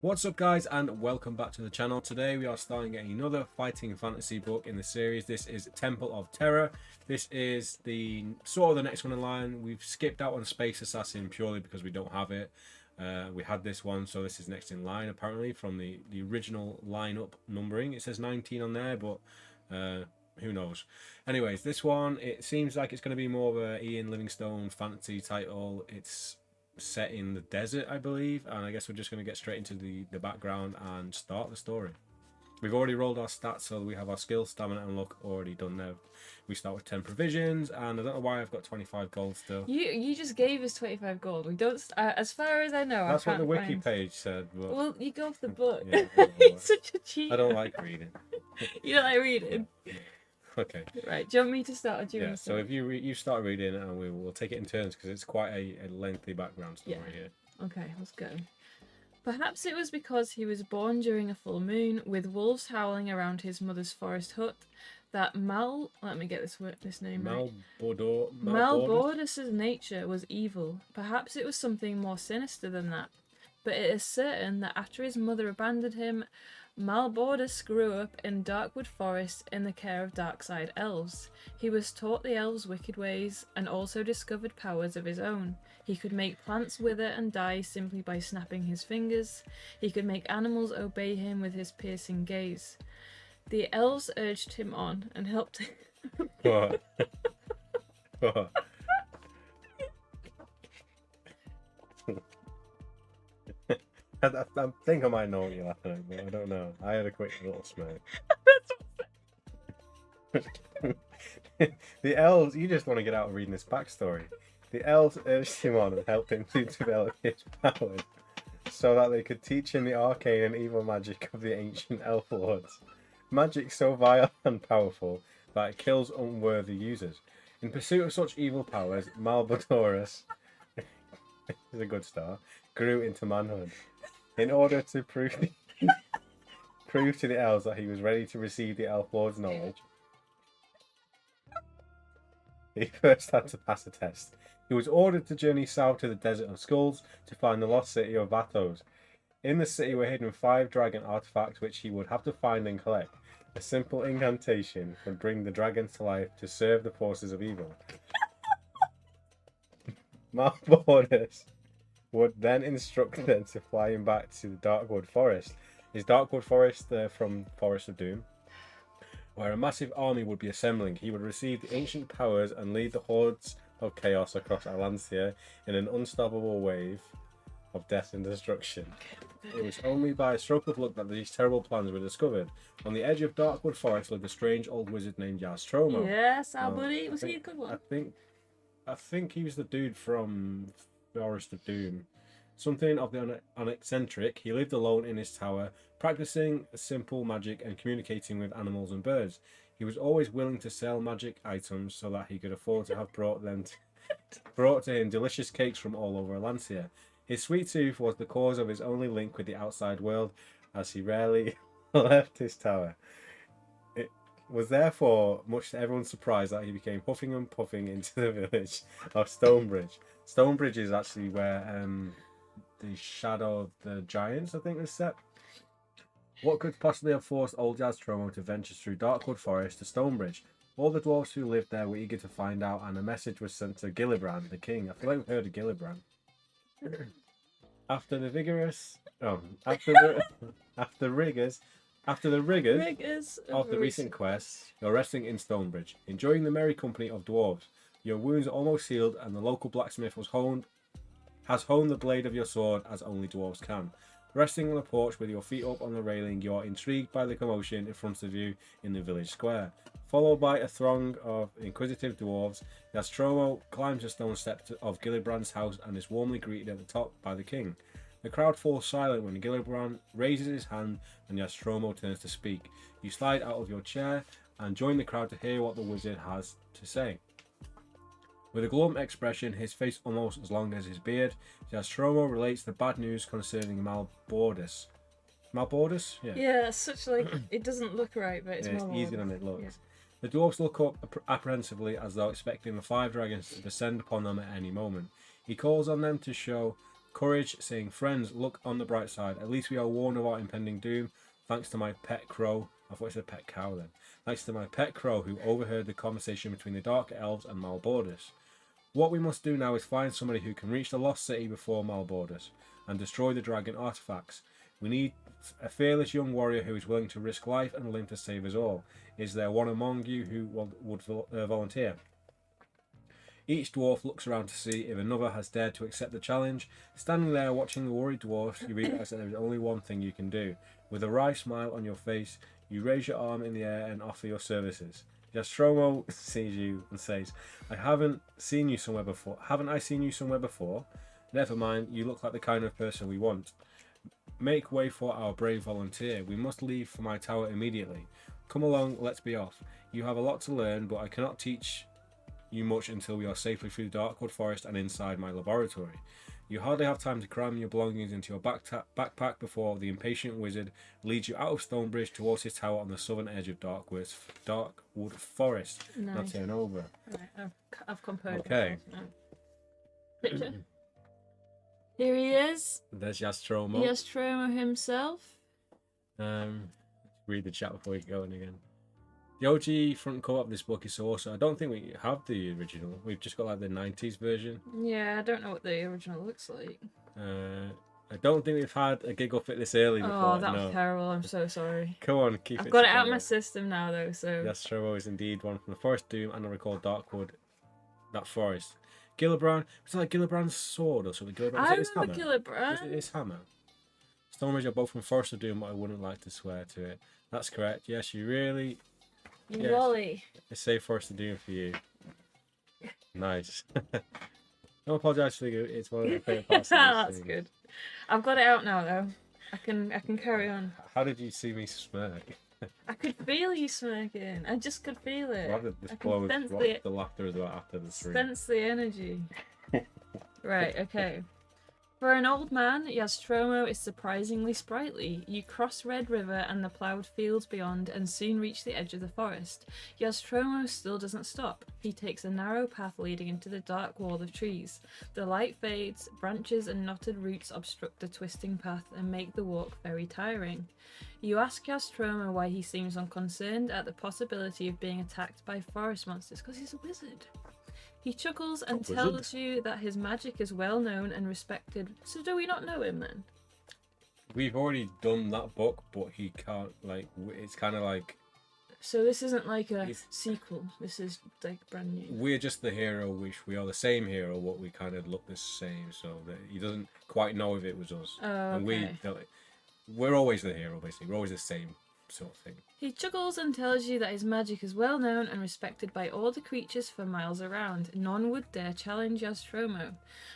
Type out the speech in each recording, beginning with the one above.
What's up guys, and welcome back to the channel. Today we are starting another fighting fantasy book in the series. This is Temple of Terror. This is the next one in line. We've skipped out on Space Assassin purely because we don't have it. We had this one, so this is next in line apparently from the original lineup numbering. It says 19 on there, but who knows. Anyways, this one, it seems like it's going to be more of a Ian Livingstone fantasy title. It's set in the desert, I believe, and I guess we're just going to get straight into the background and start the story. We've already rolled our stats, so we have our skill, stamina, and luck already done now. We start with 10 provisions, and I don't know why I've got 25 gold still. You just gave us 25 gold. We don't, as far as I know. That's I what the can't wiki find... page said. But... Well, you go off the book. Yeah, It's such a cheat. I don't like reading. You don't like reading. Okay. Right. Do you want me to start? Or do you Yeah. want to So if you start reading, and we'll take it in turns because it's quite a lengthy background story here. Okay, let's go. Perhaps it was because he was born during a full moon, with wolves howling around his mother's forest hut, that let me get this name right. Malbordus's nature was evil. Perhaps it was something more sinister than that. But it is certain that after his mother abandoned him, Malbordus grew up in Darkwood Forest in the care of Darkside elves. He was taught the elves' wicked ways and also discovered powers of his own. He could make plants wither and die simply by snapping his fingers. He could make animals obey him with his piercing gaze. The elves urged him on and helped him. What? What? I think I might know what you're laughing at, but I don't know. I had a quick little smirk. The elves, you just want to get out of reading this backstory. The elves urged him on and helped him to develop his powers so that they could teach him the arcane and evil magic of the ancient elf lords. Magic so vile and powerful that it kills unworthy users. In pursuit of such evil powers, Malbodorus is a good start, grew into manhood. In order to prove to the elves that he was ready to receive the elf lord's knowledge, he first had to pass a test. He was ordered to journey south to the Desert of Skulls to find the lost city of Vatos. In the city were hidden 5 dragon artifacts which he would have to find and collect. A simple incantation would bring the dragons to life to serve the forces of evil. Malbordus would then instruct them to fly him back to the Darkwood Forest. Is Darkwood Forest from Forest of Doom? Where a massive army would be assembling. He would receive the ancient powers and lead the hordes of chaos across Atlantia in an unstoppable wave of death and destruction. It was only by a stroke of luck that these terrible plans were discovered. On the edge of Darkwood Forest lived a strange old wizard named Jastromo. Yes, our buddy. Was he a good one? I think he was the dude from Forest of Doom. Something of the uneccentric, he lived alone in his tower, practicing simple magic and communicating with animals and birds. He was always willing to sell magic items so that he could afford to have brought to him delicious cakes from all over Atlantia. His sweet tooth was the cause of his only link with the outside world, as he rarely left his tower. It was therefore much to everyone's surprise that he became huffing and puffing into the village of Stonebridge. Stonebridge is actually where the Shadow of the Giants, I think, is set. What could possibly have forced old Jastromo to venture through Darkwood Forest to Stonebridge? All the dwarves who lived there were eager to find out, and a message was sent to Gillibrand, the king. I feel like we've heard of Gillibrand. After the rigors of the recent quest, you're resting in Stonebridge, enjoying the merry company of dwarves. Your wounds are almost healed, and the local blacksmith has honed the blade of your sword as only dwarves can. Resting on the porch with your feet up on the railing, you are intrigued by the commotion in front of you in the village square. Followed by a throng of inquisitive dwarves, Jastromo climbs the stone steps of Gillibrand's house and is warmly greeted at the top by the king. The crowd falls silent when Gillibrand raises his hand and Jastromo turns to speak. You slide out of your chair and join the crowd to hear what the wizard has to say. With a glum expression, his face almost as long as his beard, Jastromo relates the bad news concerning Malbordus. Malbordus? Yeah, such like it doesn't look right, but it's more easier than it looks. Yeah. The dwarves look up apprehensively as though expecting the 5 dragons to descend upon them at any moment. He calls on them to show courage, saying, "Friends, look on the bright side. At least we are warned of our impending doom, thanks to my pet crow." I thought it said pet cow then. Thanks to my pet crow who overheard the conversation between the Dark Elves and Malbordus. What we must do now is find somebody who can reach the Lost City before Malbordus and destroy the dragon artifacts. We need a fearless young warrior who is willing to risk life and limb to save us all. Is there one among you who would volunteer? Each dwarf looks around to see if another has dared to accept the challenge. Standing there watching the worried dwarfs, you realise that there is only one thing you can do. With a wry smile on your face, you raise your arm in the air and offer your services. Nostromo sees you and says, Haven't I seen you somewhere before? Never mind, you look like the kind of person we want. Make way for our brave volunteer. We must leave for my tower immediately. Come along, let's be off. You have a lot to learn, but I cannot teach you much until we are safely through the Darkwood Forest and inside my laboratory. You hardly have time to cram your belongings into your backpack before the impatient wizard leads you out of Stonebridge towards his tower on the southern edge of Darkwood Forest. Nice. Not turn over. Right, I've composed. Okay. Picture. Here he is. There's Jastromo. Jastromo himself. Read the chat before we go in again. The OG front cover of this book is so awesome. I don't think we have the original. We've just got like the 90s version. Yeah, I don't know what the original looks like. I don't think we've had a giggle fit this early before. Oh, that was terrible. I'm so sorry. Come on, keep it I've got it together. out of my system now, though, so... Jastromo is indeed one from the Forest Doom, and I recall Darkwood, that forest. Gillibrand, it's like Gillibrand's sword or something. I remember Gillibrand. Is it his hammer? Stonebridge are both from Forest of Doom, but I wouldn't like to swear to it. That's correct. Yes, you really... You Wally. I say Forest of Doom for you. Nice. Don't apologise for the good. It's one of my favourite parts of this That's thing. good. I've got it out now, though. I can carry on. How did you see me smirk? I could feel you smirking. I just could feel it. We'll have to I disclose can sense what the laughter is about after the stream. sense the energy. Right, okay. For an old man, Jastromo is surprisingly sprightly. You cross Red River and the ploughed fields beyond and soon reach the edge of the forest. Jastromo still doesn't stop. He takes a narrow path leading into the dark wall of trees. The light fades, branches and knotted roots obstruct the twisting path and make the walk very tiring. You ask Jastromo why he seems unconcerned at the possibility of being attacked by forest monsters, because he's a wizard. He chuckles and tells you that his magic is well known and respected. So do we not know him then? We've already done that book, but he can't, like, it's kind of like... So this isn't like a sequel. This is like brand new. We're just the hero, which we are the same hero, but we kind of look the same, so that he doesn't quite know if it was us. Oh, okay. And we're always the hero, basically. We're always the same sort of thing. He chuckles and tells you that his magic is well known and respected by all the creatures for miles around. None would dare challenge Jastromo.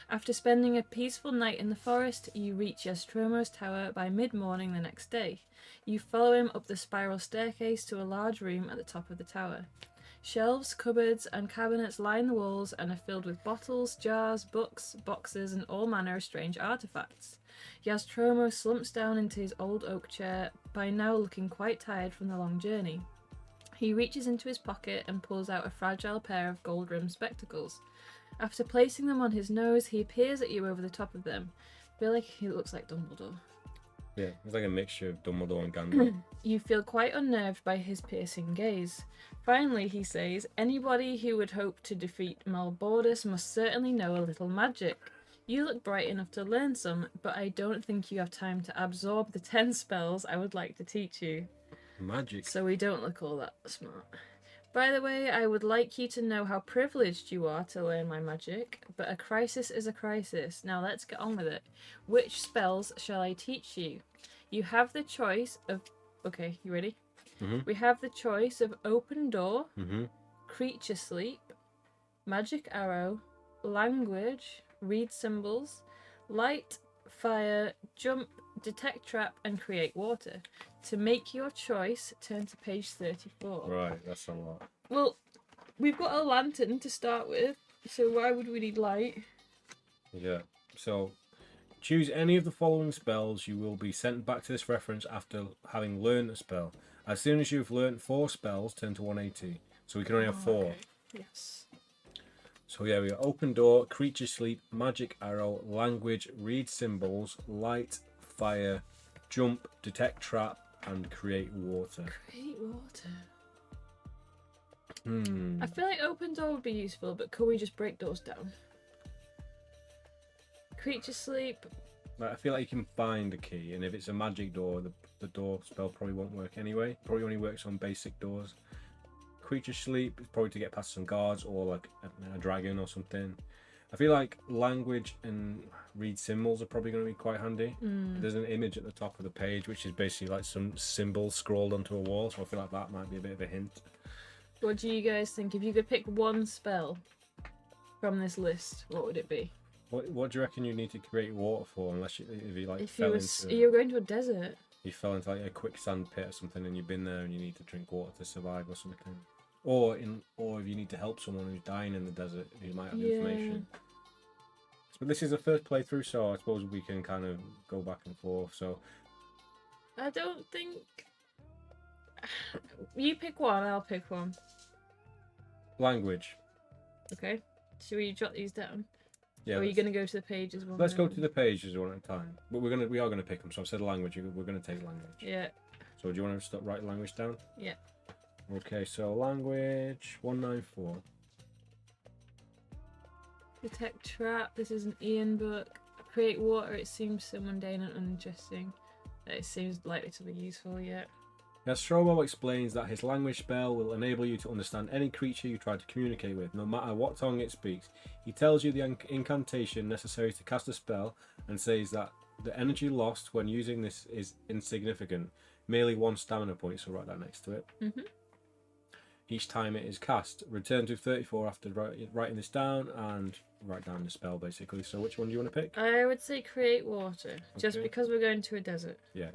After spending a peaceful night in the forest, you reach Jastromo's tower by mid-morning the next day. You follow him up the spiral staircase to a large room at the top of the tower. Shelves, cupboards, and cabinets line the walls and are filled with bottles, jars, books, boxes, and all manner of strange artifacts. Jastromo slumps down into his old oak chair, by now looking quite tired from the long journey. He reaches into his pocket and pulls out a fragile pair of gold-rimmed spectacles. After placing them on his nose, he peers at you over the top of them. I feel like he looks like Dumbledore. Yeah, it's like a mixture of Dumbledore and Gandalf. You feel quite unnerved by his piercing gaze. Finally, he says, anybody who would hope to defeat Malbordus must certainly know a little magic. You look bright enough to learn some, but I don't think you have time to absorb the 10 spells I would like to teach you. Magic. So we don't look all that smart. By the way, I would like you to know how privileged you are to learn my magic, but a crisis is a crisis. Now let's get on with it. Which spells shall I teach you? You have the choice of... Okay, you ready? Mm-hmm. We have the choice of Open Door, Mm-hmm. Creature Sleep, Magic Arrow, Language, Read Symbols, Light, Fire, Jump, Detect Trap, and Create Water. To make your choice, turn to page 34. Right, that's a lot. Well, we've got a lantern to start with, so why would we need light? Yeah, so choose any of the following spells. You will be sent back to this reference after having learned a spell. As soon as you've learned 4 spells, turn to 180. So we can only have 4. Okay. Yes. So yeah, we got open door, creature sleep, magic arrow, language, read symbols, light, fire, jump, detect trap, and create water. Create water. Hmm. I feel like open door would be useful, but could we just break doors down? Creature sleep. Like, I feel like you can find a key, and if it's a magic door, the door spell probably won't work anyway. Probably only works on basic doors. Creature sleep is probably to get past some guards or like a dragon or something. I feel like language and read symbols are probably going to be quite handy. There's an image at the top of the page which is basically like some symbols scrolled onto a wall, so I feel like that might be a bit of a hint. What do you guys think? If you could pick one spell from this list, what would it be? What do you reckon you need to create water for? Unless if you like If fell you're going to a desert. You fell into like a quicksand pit or something, and you've been there, and you need to drink water to survive or something. Or if you need to help someone who's dying in the desert, you might have information. But this is the first playthrough, so I suppose we can kind of go back and forth. So I don't think. You pick one, I'll pick one. language. Okay. Should we jot these down? Yeah. Or are you going to go to the pages one? Let's go to the pages one at a time. But we are gonna pick them. So I've said language. We're gonna take language. Yeah. So do you want to start writing language down? Yeah. Okay. So language 194. Detect trap. This is an Ian book. Create water. It seems so mundane and uninteresting that it seems likely to be useful yet. Nostromo explains that his language spell will enable you to understand any creature you try to communicate with, no matter what tongue it speaks. He tells you the incantation necessary to cast a spell and says that the energy lost when using this is insignificant, merely 1 stamina point, so write that next to it. Each time it is cast. Return to 34 after writing this down and write down the spell basically. So which one do you want to pick? I would say create water, just Okay. because we're going to a desert. Yeah,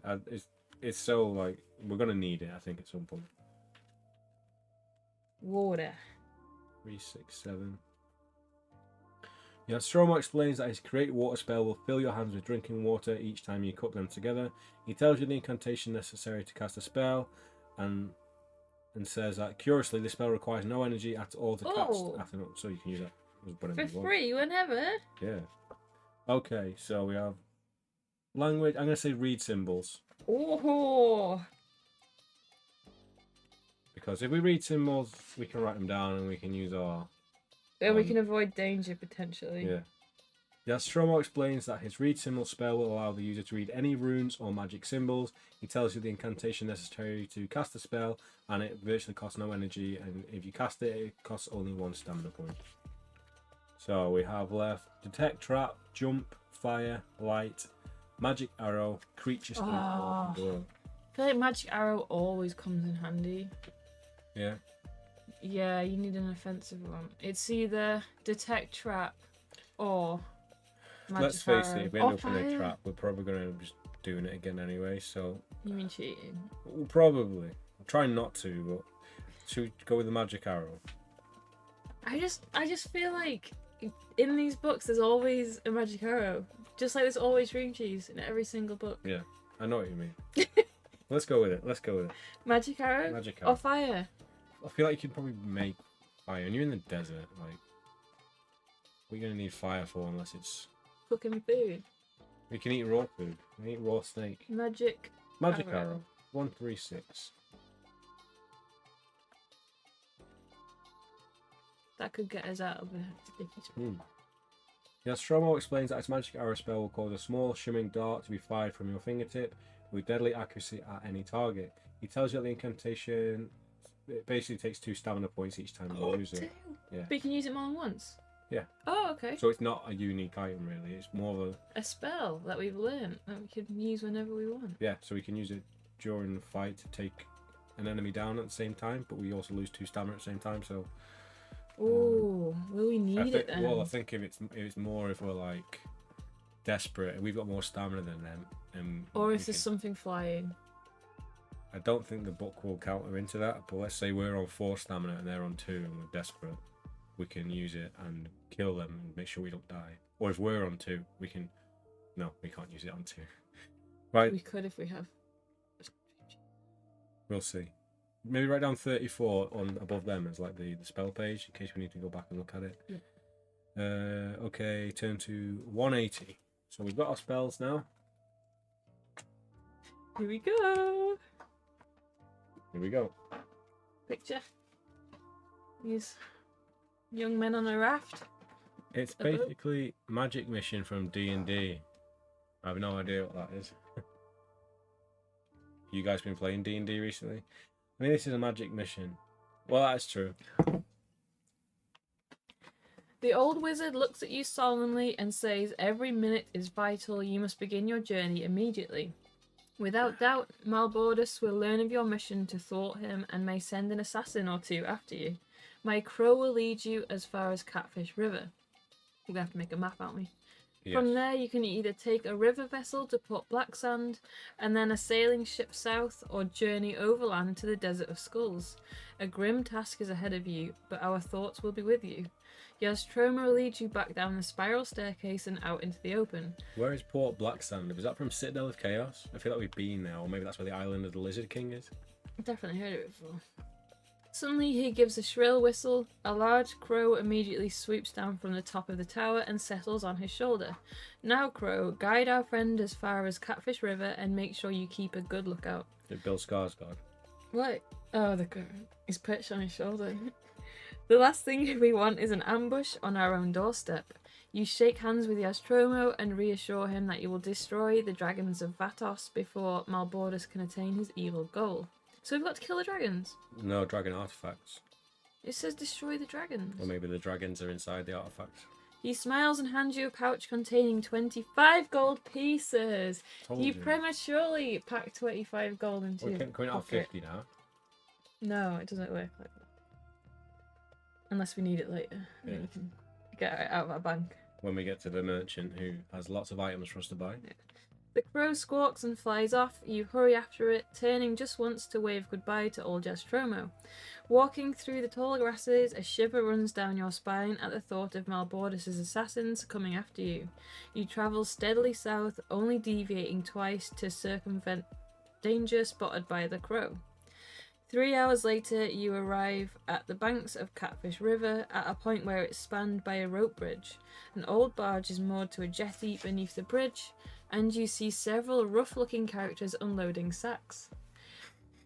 it's so like we're gonna need it, I think, at some point. Water. 3, 6, 7. Yeah, Stromo explains that his create water spell will fill your hands with drinking water each time you cook them together. He tells you the incantation necessary to cast a spell, and says that curiously this spell requires no energy at all to cast. So you can use that For free, whenever. Yeah. Okay, so we have language. I'm gonna say read symbols. Oh. Because if we read symbols, we can write them down and we can use our. And we can avoid danger potentially. Yeah. Yeah, Stromo explains that his read symbol spell will allow the user to read any runes or magic symbols. He tells you the incantation necessary to cast the spell, and it virtually costs no energy, and if you cast it, it costs only 1 stamina point. So we have left detect trap, jump, fire, light, magic arrow, creature sleep, open door. I feel like magic arrow always comes in handy. Yeah. Yeah, you need an offensive one. It's either detect trap or magic Let's face arrow. it, if we end Or up in a fire. trap, we're probably going to end up just doing it again anyway, so. You mean cheating? We'll probably. I'm trying not to, but should we go with the magic arrow? I just feel like in these books there's always a magic arrow. Just like there's always dream cheese in every single book. Yeah, I know what you mean. Let's go with it. Magic arrow? Magic arrow. Or fire? I feel like you can probably make fire. And you're in the desert, like, what are you going to need fire for unless it's... Cooking food. We can eat raw food. We can eat raw snake. Magic Arrow. 136. That could get us out of a sticky spot. Nostromo explains that his magic arrow spell will cause a small shimmering dart to be fired from your fingertip with deadly accuracy at any target. He tells you that the incantation it basically takes 2 stamina points each time you use it. Yeah. But you can use it more than once? Yeah. Oh, okay. So it's not a unique item really, it's more of a spell that we've learned that we can use whenever we want. Yeah, so we can use it during the fight to take an enemy down at the same time, but we also lose 2 stamina at the same time, so... Ooh, will we need it then? Well, I think if it's more if we're like desperate and we've got more stamina than them, and or if there's something flying. I don't think the book will counter into that. But let's say we're on 4 stamina and they're on 2, and we're desperate, we can use it and kill them and make sure we don't die. Or if we're on 2, we can. No, we can't use it on 2. Right. We could if we have. We'll see. Maybe write down 34 on above them as like the spell page in case we need to go back and look at it. Yeah. Okay, turn to 180. So we've got our spells now. Here we go. Here we go. Picture. These young men on a raft. It's basically magic mission from D&D. I have no idea what that is. You guys been playing D&D recently? I mean, this is a magic mission. Well, that's true. The old wizard looks at you solemnly and says, "Every minute is vital. You must begin your journey immediately. Without doubt, Malbordus will learn of your mission to thwart him and may send an assassin or two after you. My crow will lead you as far as Catfish River." We're going to have to make a map, aren't we? Yes. From there, you can either take a river vessel to Port Blacksand, and then a sailing ship south, or journey overland to the Desert of Skulls. A grim task is ahead of you, but our thoughts will be with you. Yaztroma will lead you back down the spiral staircase and out into the open. Where is Port Blacksand? Was that from Citadel of Chaos? I feel like we've been there, or maybe that's where the island of the Lizard King is. I've definitely heard of it before. Suddenly he gives a shrill whistle. A large crow immediately swoops down from the top of the tower and settles on his shoulder. "Now, Crow, guide our friend as far as Catfish River and make sure you keep a good lookout." Did Bill Skarsgård? What? Oh, the crow. He's perched on his shoulder. "The last thing we want is an ambush on our own doorstep." You shake hands with Yaztromo and reassure him that you will destroy the dragons of Vatos before Malbordus can attain his evil goal. So we've got to kill the dragons? No, dragon artifacts. It says destroy the dragons. Or maybe the dragons are inside the artifacts. He smiles and hands you a pouch containing 25 gold pieces. Told You you. prematurely packed 25 gold into your We're going out pocket. 50 now. No, it doesn't work like that. Unless we need it later. Yeah. Then we can get it out of our bank. When we get to the merchant who has lots of items for us to buy. Yeah. The crow squawks and flies off. You hurry after it, turning just once to wave goodbye to old Jastromo. Walking through the tall grasses, a shiver runs down your spine at the thought of Malbordus' assassins coming after you. You travel steadily south, only deviating twice to circumvent danger spotted by the crow. 3 hours later, you arrive at the banks of Catfish River at a point where it's spanned by a rope bridge. An old barge is moored to a jetty beneath the bridge, and you see several rough-looking characters unloading sacks.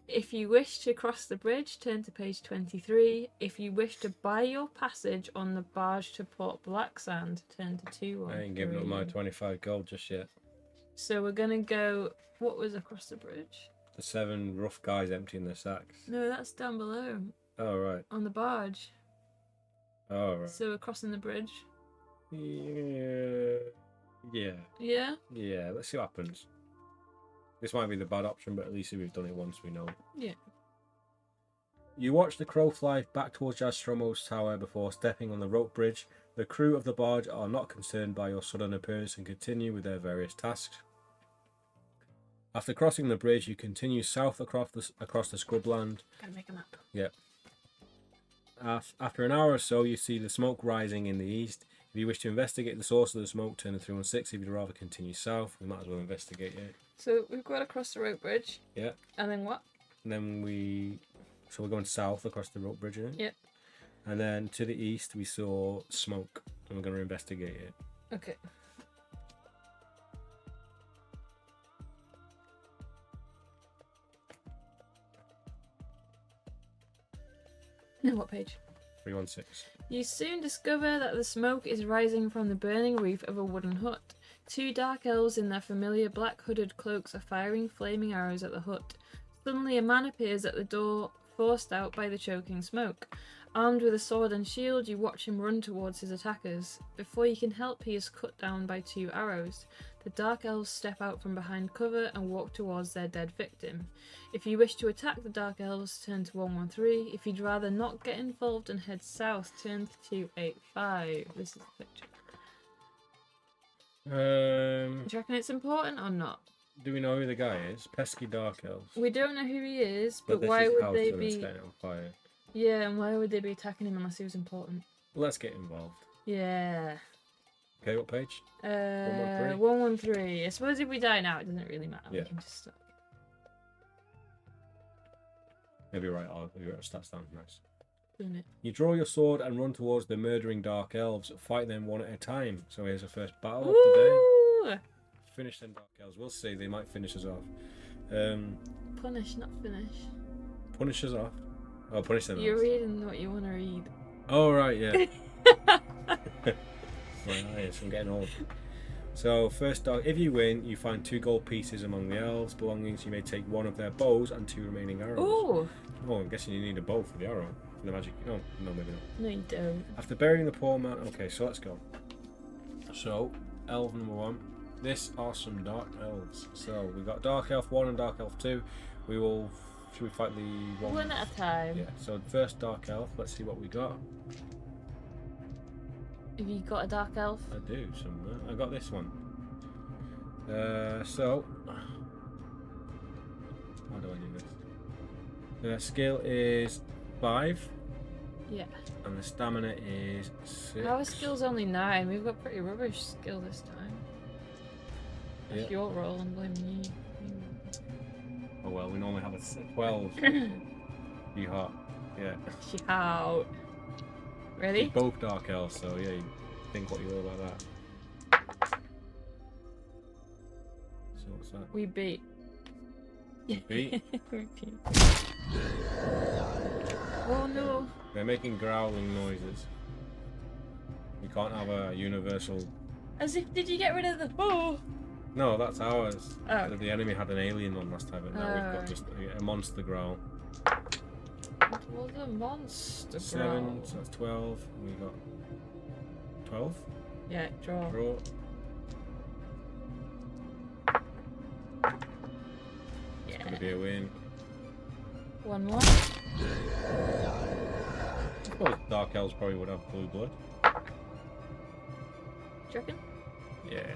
If you wish to cross the bridge, turn to page 23. If you wish to buy your passage on the barge to Port Blacksand, turn to 213. I ain't giving up my 25 gold just yet. So we're going to go... What was across the bridge? The 7 rough guys emptying their sacks. No, that's down below. Oh, right. On the barge. Oh, right. So we're crossing the bridge. Yeah. Yeah. Yeah? Yeah, let's see what happens. This might be the bad option, but at least if we've done it once, we know. Yeah. You watch the crow fly back towards Jastromo's tower before stepping on the rope bridge. The crew of the barge are not concerned by your sudden appearance and continue with their various tasks. After crossing the bridge, you continue south across the scrubland. Gotta make a map. Yep. After an hour or so, you see the smoke rising in the east. If you wish to investigate the source of the smoke, turn to 316. If you'd rather continue south, we might as well investigate it. So we've got to cross the rope bridge. Yeah. And then what? And then we're going south across the rope bridge, isn't it? Yep. And then to the east, we saw smoke, and we're going to investigate it. Okay. Now what page? 316. You soon discover that the smoke is rising from the burning roof of a wooden hut. 2 dark elves in their familiar black hooded cloaks are firing flaming arrows at the hut. Suddenly a man appears at the door, forced out by the choking smoke. Armed with a sword and shield, you watch him run towards his attackers. Before you can help, he is cut down by 2 arrows. The dark elves step out from behind cover and walk towards their dead victim. If you wish to attack the dark elves, turn to 113. If you'd rather not get involved and head south, turn to 285. This is the picture. Do you reckon it's important or not? Do we know who the guy is? Pesky dark elves. We don't know who he is, but this why is would house they that are be... setting on fire. Yeah, and why would they be attacking him unless he was important? Let's get involved. Yeah. Okay, what page? 113. I suppose if we die now, it doesn't really matter. Yeah. We can just stop. Maybe right. I'll stats down. Nice. doing it. You draw your sword and run towards the murdering dark elves. Fight them one at a time. So here's the first battle of the day. Finish them dark elves. We'll see. They might finish us off. Punish, not finish. Punish us off. Oh, punish them. You're reading what you want to read. Oh, right, yeah. Right, yes, I'm getting old. So, first dog, if you win, you find 2 gold pieces among the elves' belongings. You may take 1 of their bows and 2 remaining arrows. Ooh. Oh, I'm guessing you need a bow for the arrow. For the magic. Oh, no, maybe not. No, you don't. After burying the poor man. Okay, so let's go. So, elf number 1. This are some dark elves. So, we got Dark Elf 1 and Dark Elf 2. We will. Should we fight the one? One at a time. Yeah, so first Dark Elf. Let's see what we got. Have you got a dark elf? I do, somewhere. I got this one. So. How do I do this? The skill is 5. Yeah. And the stamina is 6. Our skill's only 9. We've got pretty rubbish skill this time. That's your roll, I'm blaming you. Oh well, we normally have a 12. You hot. Yeah. Shout. Ready? You're both dark elves, so yeah, you think what you will about that. So what's that? We beat. You beat? We beat. Oh no. They're making growling noises. We can't have a universal. As if, did you get rid of the. Oh! No, that's ours. Oh, okay. The enemy had an alien one last time, but now we've got just a monster growl. What was a monster? 7, so that's 12. And we got 12. Yeah, draw. Draw. It's gonna be a win. 1 more. I suppose Dark Elves probably would have blue blood. Do you reckon? Yeah.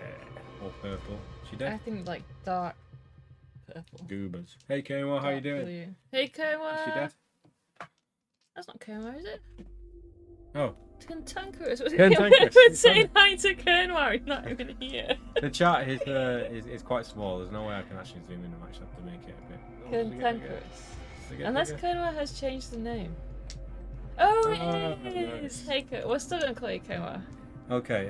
Or purple. She I dead? think like dark purple. Goobers. Hey Kenwa, how you doing? Blue. Hey Kenwa! Is she dead? That's not Kenwa, is it? Oh. Cantankerous. Cantankerous. We're saying hi to Kenwa, he's not even here. The chat is quite small. There's no way I can actually zoom in and actually have to make it a bit. Cantankerous. Bigger. Unless Kenwa has changed the name. Oh, it nice. is! Hey Kenwa. We're still gonna call you Kenwa. Okay,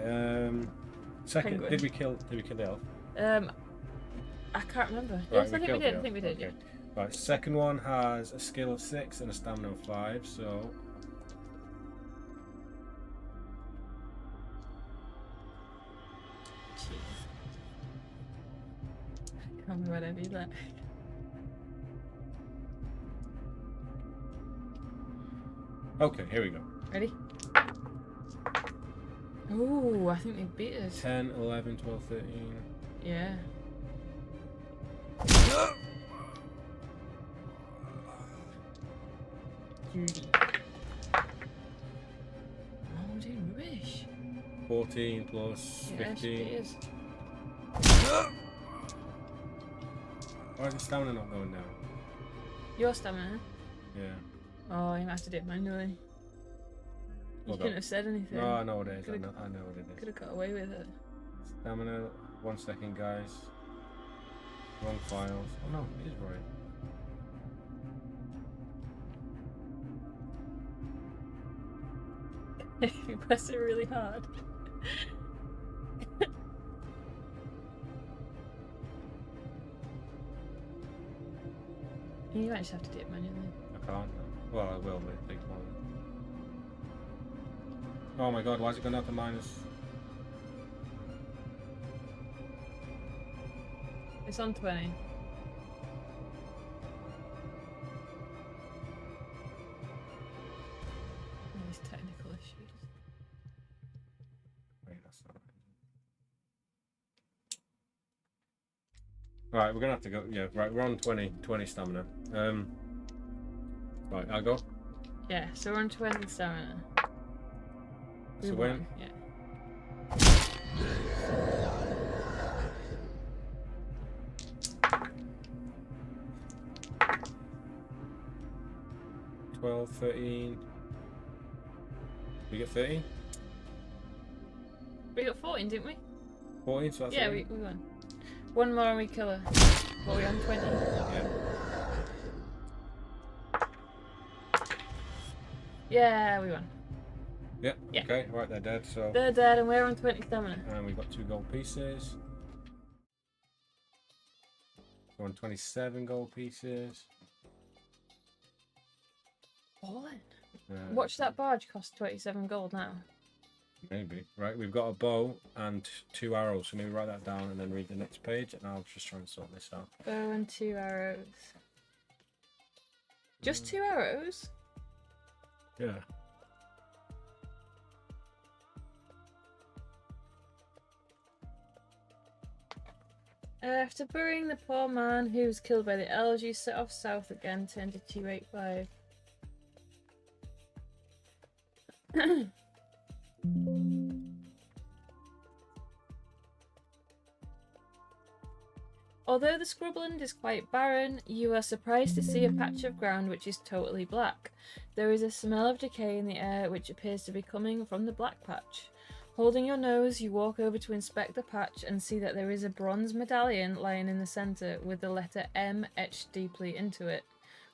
second, Penguin. did we kill the elf? I can't remember. Right, Yes, I think we killed did. the I think we elf. did, yeah. Okay. Right, second one has a skill of 6 and a stamina of 5, so... Jeez. Tell me whatever you like. Okay, here we go. Ready? Ooh, I think they beat us. 10, 11, 12, 13... Yeah. Judy. Oh, I'm doing rubbish. 14 plus Yeah, 15. she is. Why is the stamina not going down? Your stamina? Yeah. Oh, you might have to do it manually. You Hold couldn't on. have said anything. No, I know what it is. I Could've- know what it Could is. have got away with it. Stamina, 1 second, guys. Wrong files. Oh no, it is right. You press it really hard. You might just have to do it manually. I can't. Well, I will, but it takes longer. Oh my god, why is it going down to minus? It's on 20. These technical issues. Wait, that's not right. Right, we're gonna have to go. Yeah, right, we're on 20 stamina. Right, I'll go. Yeah, so we're on 20 stamina. That's We a win. won, yeah. Twelve, 13. We get 13? We got 14, didn't we? 14, so that's Yeah, a we win. won. One more and we kill her. What are we on 20? Yeah. Yeah, we won. Yeah. Yeah. Okay. Right, they're dead. So. They're dead, and we're on 27. And we've got 2 gold pieces. We're on 27 gold pieces. All in. Watch that barge cost 27 gold now. Maybe. Right, we've got a bow and 2 arrows, so maybe write that down and then read the next page, and I'll just try and sort this out. Bow and 2 arrows. Just 2 arrows? Yeah. After burying the poor man who was killed by the elves, you set off south again to enter 285. Although the scrubland is quite barren, you are surprised to see a patch of ground which is totally black. There is a smell of decay in the air which appears to be coming from the black patch. Holding your nose, you walk over to inspect the patch and see that there is a bronze medallion lying in the centre with the letter M etched deeply into it.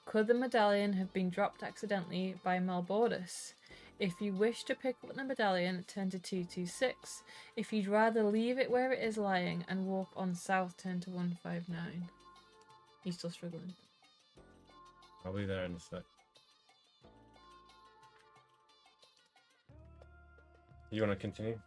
Could the medallion have been dropped accidentally by Malbordus? If you wish to pick up the medallion, turn to 226. If you'd rather leave it where it is lying and walk on south, turn to 159. He's still struggling. I'll be there in a sec. You want to continue?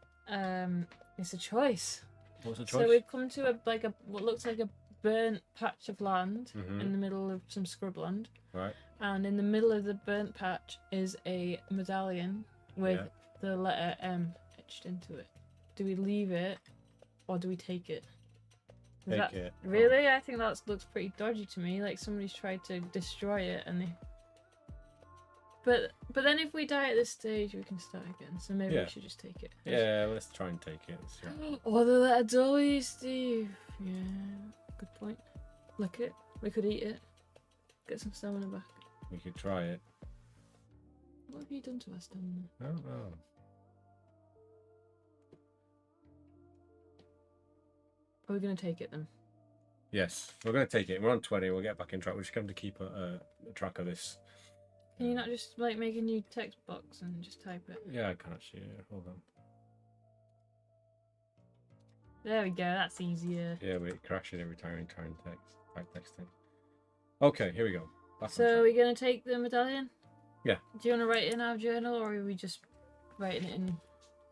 It's a choice. What's the choice? So we've come to what looks like a burnt patch of land Mhm. in the middle of some scrubland. Right. And in the middle of the burnt patch is a medallion with Yeah. the letter M etched into it. Do we leave it or do we take it? Take it. Really? I think that looks pretty dodgy to me. Like somebody's tried to destroy it and they... But then if we die at this stage, we can start again. So maybe we should just take it. Yeah, let's try and take it. Or the letter W, Steve. Yeah, good point. Lick it. We could eat it. Get some stamina back. We could try it. What have you done to our stamina? I don't know. Are we going to take it then? Yes, we're going to take it. We're on 20. We'll get back in track. We're just going to keep a track of this. Can you not just like make a new text box and just type it? Yeah, I can actually. Hold on. There we go. That's easier. Yeah, but it crashes every time we try and type texting. Okay, here we go. So are we going to take the medallion? Yeah. Do you want to write it in our journal or are we just writing it in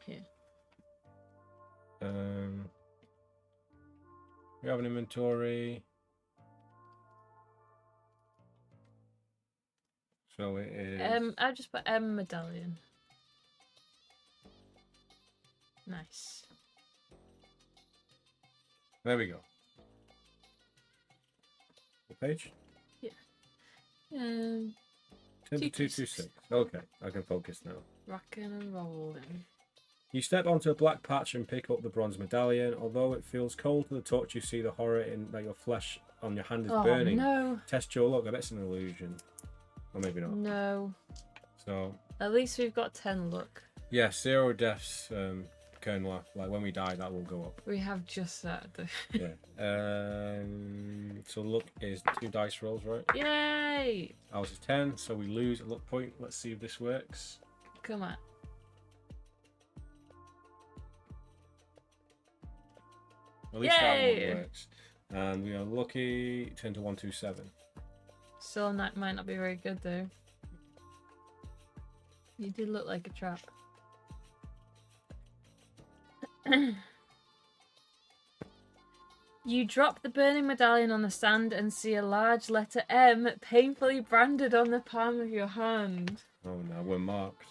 here? We have an inventory. So it is. I just put M medallion. Nice. There we go. What page? Yeah. 10 to 226. Okay, I can focus now. Rocking and rolling. You step onto a black patch and pick up the bronze medallion. Although it feels cold to the touch, you see the horror in that your flesh on your hand is burning. No. Test your luck. I bet it's an illusion. Or maybe not. No. So. At least we've got 10 luck. Yeah, 0 deaths can laugh. Like when we die, that will go up. We have just that. Yeah. So luck is 2 dice rolls, right? Yay! Ours is 10, so we lose a luck point. Let's see if this works. Come on. At least Yay! that one works. And we are lucky. Turn to 127. Still might not be very good though. You did look like a trap. You drop the burning medallion on the sand and see a large letter M painfully branded on the palm of your hand. Oh no, we're marked.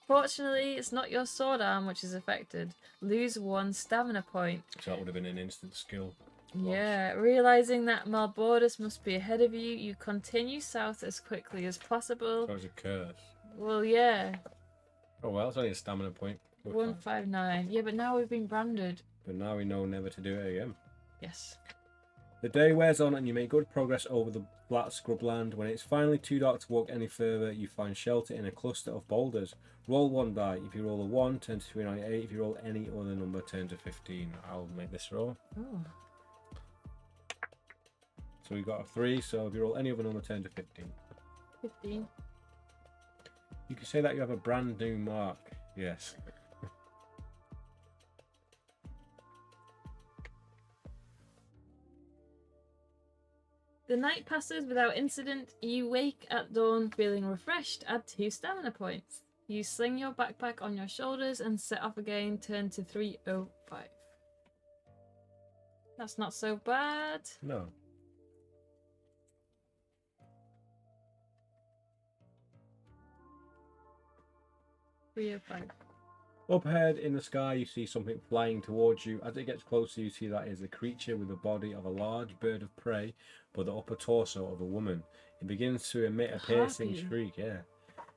Fortunately, it's not your sword arm which is affected. Lose 1 stamina point. So that would have been an instant skill. Yeah, realizing that Malbordus must be ahead of you, you continue south as quickly as possible. That was a curse. Well, yeah. Oh well, it's only a stamina point. 159. Yeah, but now we've been branded. But now we know never to do it again. Yes. The day wears on and you make good progress over the flat scrubland. When it's finally too dark to walk any further, you find shelter in a cluster of boulders. Roll 1 die. If you roll a 1, turn to 398. If you roll any other number, turn to 15. I'll make this roll. Oh. So we got a 3, so if you roll any other number, turn to 15. 15. You could say that you have a brand new mark. Yes. The night passes without incident. You wake at dawn feeling refreshed. Add 2 stamina points. You sling your backpack on your shoulders and set off again. Turn to 305. That's not so bad. No. Up ahead in the sky, you see something flying towards you. As it gets closer, you see that is a creature with the body of a large bird of prey, but the upper torso of a woman. It begins to emit a piercing shriek,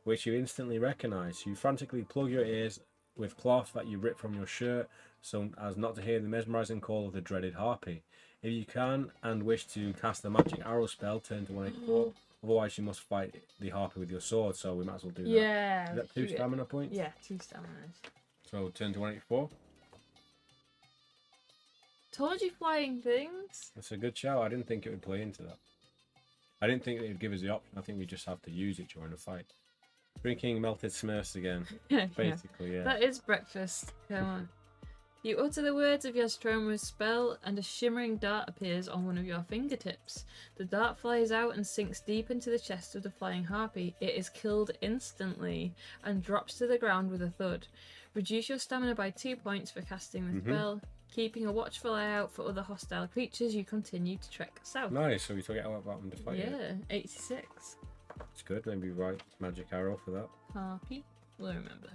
which you instantly recognize. You frantically plug your ears with cloth that you rip from your shirt, so as not to hear the mesmerizing call of the dreaded harpy. If you can and wish to cast the magic arrow spell, turn to 184. Otherwise, you must fight the harpy with your sword, so we might as well do that. Yeah. Is that 2 stamina points? Yeah, 2 stamina. So turn to 184. Told you flying things. That's a good shout. I didn't think it would play into that. I didn't think it would give us the option. I think we just have to use it during the fight. Drinking melted Smurfs again. Basically, yeah. That is breakfast. Come on. You utter the words of Yastroma's spell, and a shimmering dart appears on one of your fingertips. The dart flies out and sinks deep into the chest of the flying harpy. It is killed instantly and drops to the ground with a thud. Reduce your stamina by 2 points for casting the spell. Keeping a watchful eye out for other hostile creatures, you continue to trek south. Nice, so we took it out about them to fight it. Yeah, 86. It's good, maybe write magic arrow for that. Harpy, we'll remember.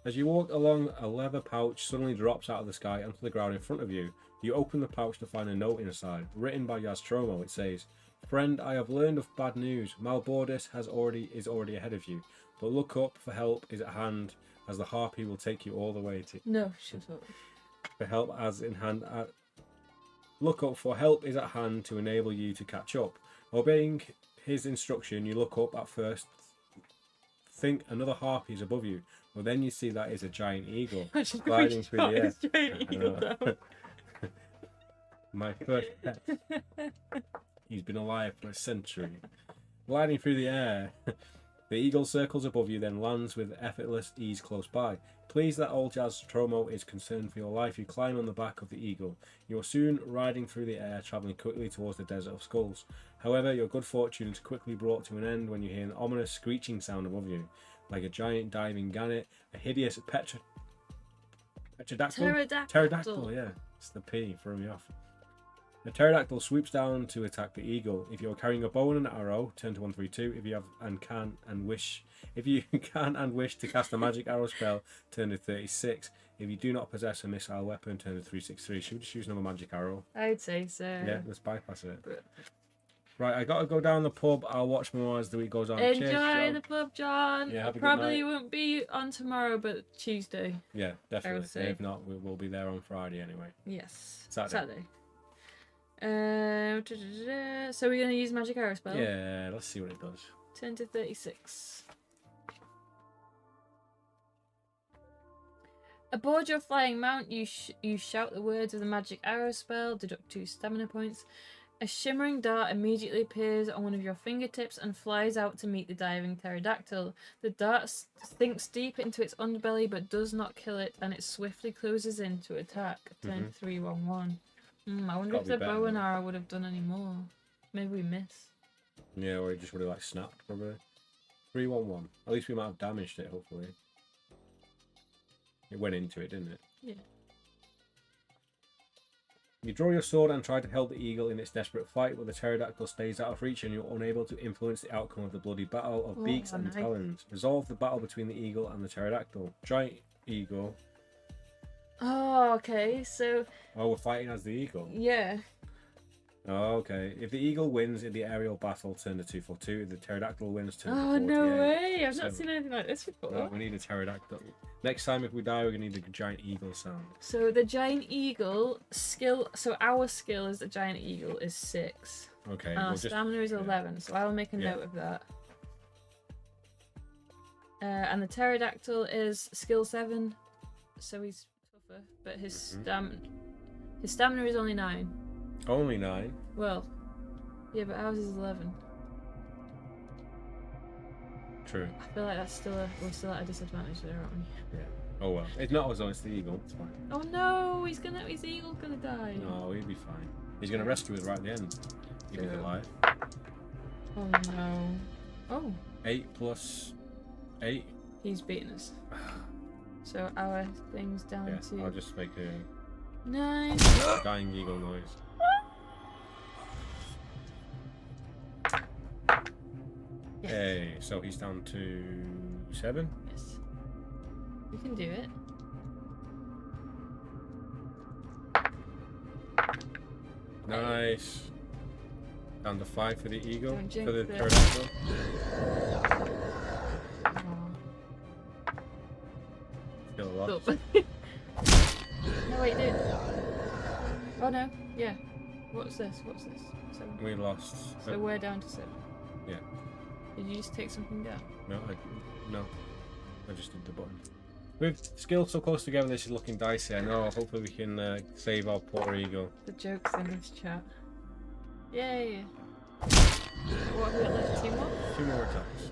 As you walk along, a leather pouch suddenly drops out of the sky onto the ground in front of you. You open the pouch to find a note inside. Written by Yastromo, it says, "Friend, I have learned of bad news. Malbordis is already ahead of you. But look up, for help is at hand, as the harpy will take you all the way to..." No, shut up. Look up, for help is at hand to enable you to catch up. Obeying his instruction, you look up at first, think another harpy is above you, but then you see that is a giant eagle gliding through the air. Giant eagle down. My first pet. He's been alive for a century. Gliding through the air. The eagle circles above you, then lands with effortless ease close by. Pleased that old Yastromo is concerned for your life, you climb on the back of the eagle. You are soon riding through the air, travelling quickly towards the Desert of Skulls. However, your good fortune is quickly brought to an end when you hear an ominous screeching sound above you. Like a giant diving gannet, a hideous pterodactyl, yeah. It's the P, threw me off. The pterodactyl swoops down to attack the eagle. If you're carrying a bow and an arrow, turn to 132. If you can and wish to cast a magic arrow spell, turn to 36. If you do not possess a missile weapon, turn to 363. Should we just use another magic arrow? I'd say so. Yeah, let's bypass it. Right, I gotta go down the pub. I'll watch more as the week goes on. Enjoy the pub, John. Yeah, have a good Probably night. won't be on tomorrow, but Tuesday. Yeah, definitely. say. If not, we'll be there on Friday anyway. Yes. Saturday. So we're gonna use magic arrow spell. Yeah, let's see what it does. Turn to 36. Aboard your flying mount, you shout the words of the magic arrow spell. Deduct 2 stamina points. A shimmering dart immediately appears on one of your fingertips and flies out to meet the diving pterodactyl. The dart sinks deep into its underbelly but does not kill it, and it swiftly closes in to attack. Turn 311. I wonder if the bow and arrow would have done any more. Maybe we miss. Yeah, or it just would have like snapped probably. 311. At least we might have damaged it, hopefully. It went into it, didn't it? Yeah. You draw your sword and try to help the eagle in its desperate fight, but the pterodactyl stays out of reach and you're unable to influence the outcome of the bloody battle of beaks and talons. Resolve the battle between the eagle and the pterodactyl. Giant eagle. Oh, okay, so... Oh, we're fighting as the eagle? Yeah. Oh, okay. If the eagle wins in the aerial battle, turn to 242. If the pterodactyl wins, turn to 48. Oh, no way! I've not seen anything like this before. No, we need a pterodactyl. Next time if we die, we're going to need the giant eagle sound. So the giant eagle skill... So our skill as the giant eagle is 6. Okay. And our stamina is 11, so I'll make a note of that. And the pterodactyl is skill 7, so he's tougher, but his stamina is only 9. Only 9? Well, yeah, but ours is 11. True. I feel like we're still at a disadvantage there, aren't we? Yeah. Oh well. It's not as though it's the eagle. It's fine. Oh no, his eagle's gonna die. No, he'll be fine. He's gonna rescue us right at the end. If he's alive. Oh no. Oh. 8 plus 8. He's beaten us. So our thing's down Yeah, to. I'll just make a 9. dying eagle noise. Yes. Hey, so he's down to 7. Yes. We can do it. Nice. Down to 5 for the eagle. Don't For the jinx it. pterodactyl. Oh. Still a lot. Stop. No, wait, dude. Oh no. Yeah. What's this? 7. We lost. So we're down to 7. Yeah. Did you just take something down? No, I just did the button. With skills so close together, this is looking dicey. I know. Hopefully, we can save our poor eagle. The jokes in this chat. Yay! What have we got left? 2 more? 2 more attacks.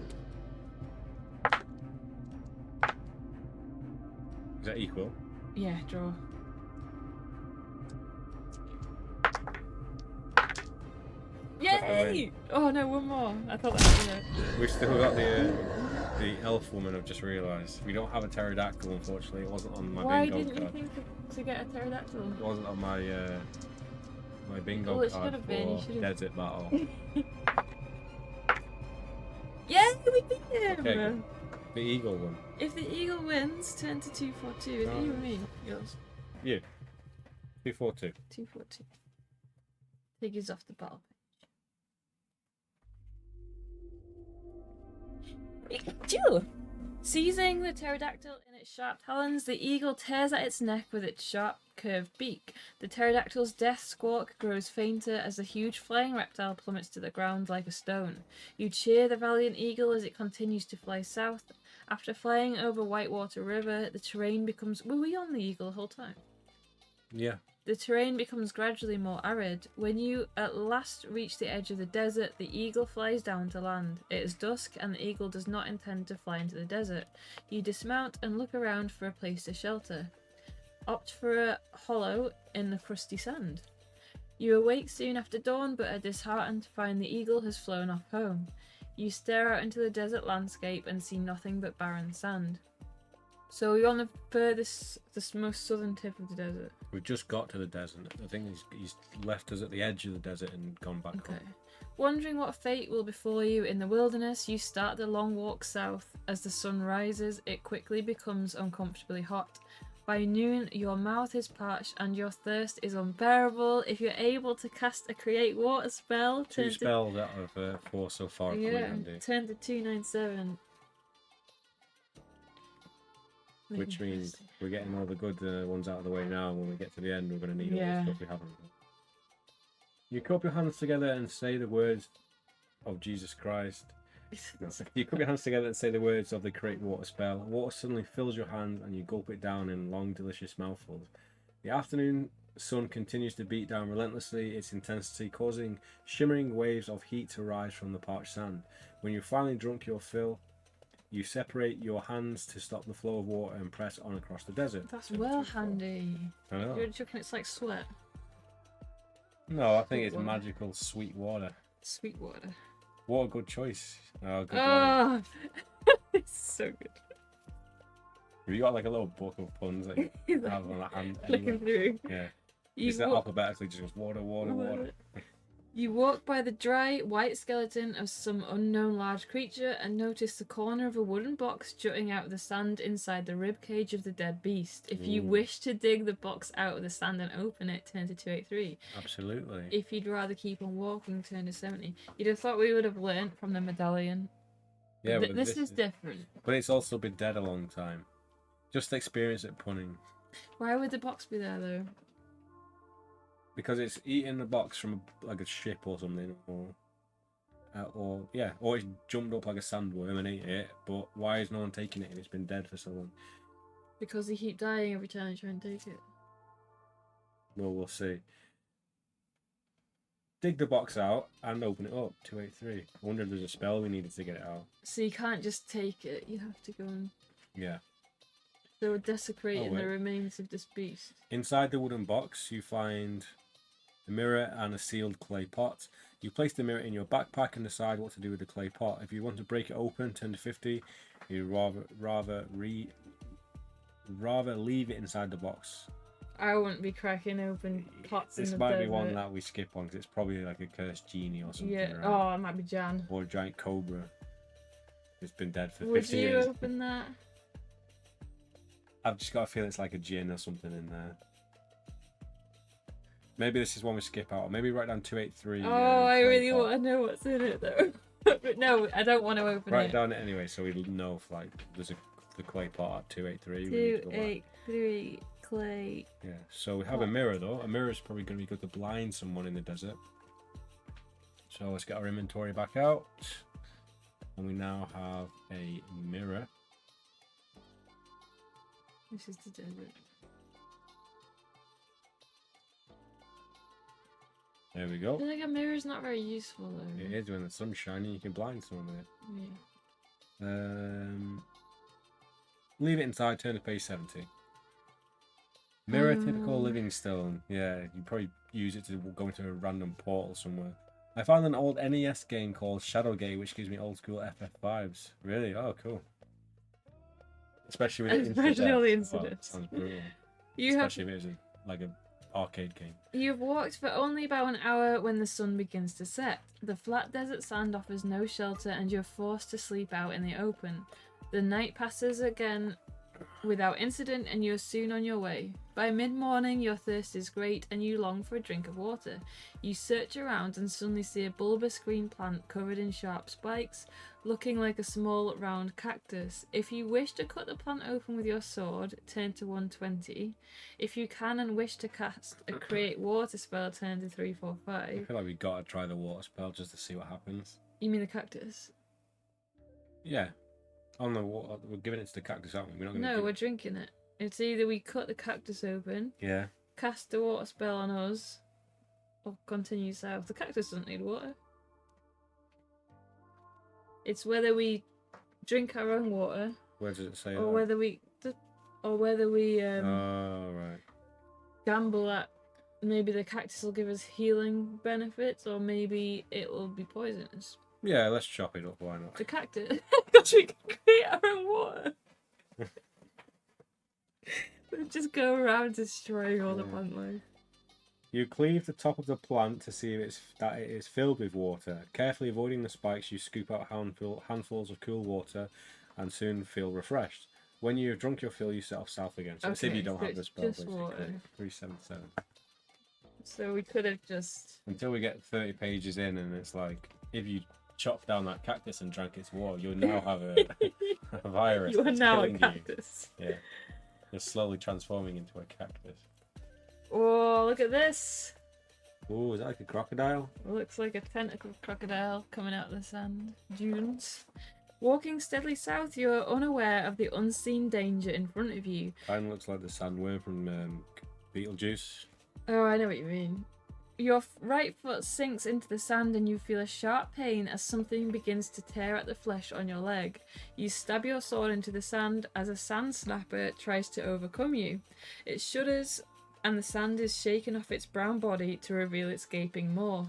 Is that equal? Yeah, draw. Yay! Oh no, one more. I thought that was it. We've still got the elf woman. I've just realised we don't have a pterodactyl. Unfortunately, it wasn't on my Why bingo didn't card. you think to get a pterodactyl? It wasn't on my my bingo Well, it card should have been. You for should have. desert battle. Yeah, we beat him! Okay, good. The eagle one. If the eagle wins, turn to 242. Is it you or me? Yours. You. 242. 242. Figures off the battle page. Pikachu! Seizing the pterodactyl in its sharp talons, the eagle tears at its neck with its sharp, curved beak. The pterodactyl's death squawk grows fainter as the huge flying reptile plummets to the ground like a stone. You cheer the valiant eagle as it continues to fly south. After flying over Whitewater River, the terrain becomes... Were we on the eagle the whole time? Yeah. The terrain becomes gradually more arid. When you at last reach the edge of the desert, the eagle flies down to land. It is dusk, and the eagle does not intend to fly into the desert. You dismount and look around for a place to shelter. Opt for a hollow in the crusty sand. You awake soon after dawn, but are disheartened to find the eagle has flown off home. You stare out into the desert landscape and see nothing but barren sand. So we're on the most southern tip of the desert. We've just got to the desert. I think he's left us at the edge of the desert and gone back Okay. home. Wondering what fate will befall you in the wilderness, you start the long walk south. As the sun rises, it quickly becomes uncomfortably hot. By noon, your mouth is parched and your thirst is unbearable. If you're able to cast a create water spell, 2 spells out of 4 so far. turn to 297. Which means we're getting all the good ones out of the way now. When we get to the end, we're going to need all the stuff we haven't. You cup your hands together and say the words of Jesus Christ. You cup your hands together and say the words of the create water spell. Water suddenly fills your hand and you gulp it down in long, delicious mouthfuls. The afternoon sun continues to beat down relentlessly, its intensity causing shimmering waves of heat to rise from the parched sand. When you've finally drunk your fill, you separate your hands to stop the flow of water and press on across the desert. That's well handy. I know. You're joking, it's like sweat. No, I think Sweet it's water. magical sweet water. Sweet water. What a good choice. Oh, good one. Oh, it's so good. Have you got like a little book of puns that you have on a hand? Flicking Anywhere? through. Yeah. You Is that walk- alphabetically just goes water, water, water? You walk by the dry, white skeleton of some unknown large creature and notice the corner of a wooden box jutting out of the sand inside the rib cage of the dead beast. If you wish to dig the box out of the sand and open it, turn to 283. Absolutely. If you'd rather keep on walking, turn to 70. You'd have thought we would have learnt from the medallion. Yeah, But but this is different. But it's also been dead a long time. Just experience it punning. Why would the box be there, though? Because it's eating the box from like a ship or something, or it's jumped up like a sandworm and ate it. But why is no one taking it if it's been dead for so long? Because they keep dying every time they try and take it. Well, we'll see. dig the box out and open it up. 283. I wonder if there's a spell we needed to get it out. So you can't just take it. You have to go and. Yeah. They were desecrating the remains of this beast. Inside the wooden box, you find a mirror and a sealed clay pot. You place the mirror in your backpack and decide what to do with the clay pot. If you want to break it open, turn to 50. You'd rather leave it inside the box. I wouldn't be cracking open pots in the This might be desert. one that we skip on because it's probably like a cursed genie or something. Yeah. Right? Oh, it might be Jan. Or a giant cobra. It's been dead for Would 50 you years. open that? I've just got a feel it's like a gin or something in there. Maybe this is one we skip out. Or maybe write down 283. Oh, I really want to know what's in it though. But no, I don't want to open Write it. down it anyway, so we know if like there's the clay pot at 283. 283 clay. Yeah. So we have a mirror though. A mirror is probably going to be good to blind someone in the desert. So let's get our inventory back out, and we now have a mirror. This is the desert. There we I go. feel like a mirror is not very useful though. It is when the sun's shining. You can blind someone with it. Yeah. Leave it inside. Turn to page 70. Mirror, typical living stone. Yeah, you probably use it to go into a random portal somewhere. I found an old NES game called Shadowgate, which gives me old school FF vibes. Really? Oh, cool. Especially with Especially all the incident. incidents. Sounds brutal. You have Especially if it was like an arcade game. You've walked for only about an hour when the sun begins to set. The flat desert sand offers no shelter and you're forced to sleep out in the open. The night passes again without incident and you're soon on your way. By mid-morning your thirst is great and you long for a drink of water. You search around and suddenly see a bulbous green plant covered in sharp spikes, looking like a small round cactus. If you wish to cut the plant open with your sword, turn to 120. If you can and wish to cast a create water spell, turn to 345. I feel like we gotta try the water spell just to see what happens. You mean the cactus? Yeah. On the water, we're giving it to the cactus, aren't we? We're not gonna No, give we're it... drinking it. It's either we cut the cactus open, Yeah. cast the water spell on us, or continue south. The cactus doesn't need water. It's whether we drink our own water, Where does it say or that? whether we, Oh, right. gamble that maybe the cactus will give us healing benefits, or maybe it will be poisonous. Yeah, let's chop it up. Why not? The cactus, because we can create our own water. We just go around destroying all the plant life. You cleave the top of the plant to see if that it is filled with water. Carefully avoiding the spikes, you scoop out handfuls of cool water and soon feel refreshed. When you have drunk your fill, you set off south again. So let's see if you don't so have the it's spell, just basically. water. 377. So we could have just... Until we get 30 pages in and it's like, if you chop down that cactus and drank its water, you'll now have a virus. You are that's now a killing cactus. You. Yeah. You're slowly transforming into a cactus. Oh, look at this. Oh, is that like a crocodile? It looks like a tentacled crocodile coming out of the sand dunes. Walking steadily south, you are unaware of the unseen danger in front of you. Kind of looks like the sandworm from Beetlejuice. Oh, I know what you mean. Your right foot sinks into the sand and you feel a sharp pain as something begins to tear at the flesh on your leg. You stab your sword into the sand as a sand snapper tries to overcome you. It shudders and the sand is shaken off its brown body to reveal its gaping maw,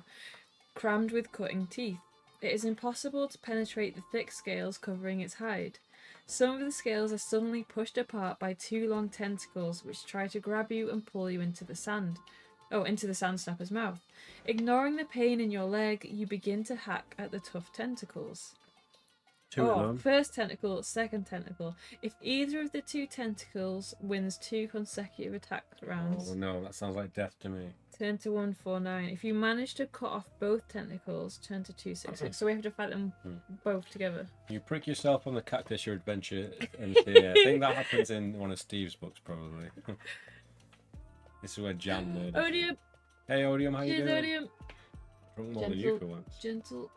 crammed with cutting teeth. It is impossible to penetrate the thick scales covering its hide. Some of the scales are suddenly pushed apart by two long tentacles which try to grab you and pull you into the sand. Into the sand snapper's mouth. Ignoring the pain in your leg, you begin to hack at the tough tentacles. Two of them. First tentacle, second tentacle. If either of the two tentacles wins 2 consecutive attack rounds, Oh no, that sounds like death to me. turn to 149. If you manage to cut off both tentacles, turn to 266. So we have to fight them both together. You prick yourself on the cactus, your adventure ends here. I think that happens in one of Steve's books, probably. This is where Jan learned. Odium! Hey, Odium, how you Here's doing? Odium! Drunk more than you for once. Gentle.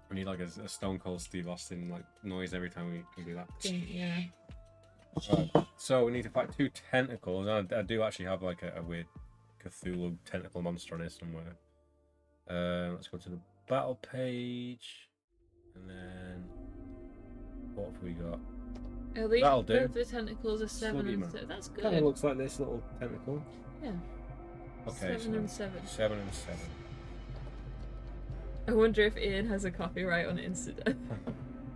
We need like a Stone Cold Steve Austin like noise every time we do that. Yeah. Right. So we need to fight 2 tentacles. I do actually have like a weird Cthulhu tentacle monster on here somewhere. Let's go to the battle page, and then what have we got? At least That'll do. both the tentacles are 7 Sluggy and man. 7. That's good. Kind of looks like this little tentacle. Yeah. Okay. 7 and 7. 7 and 7. I wonder if Ian has a copyright on Insta.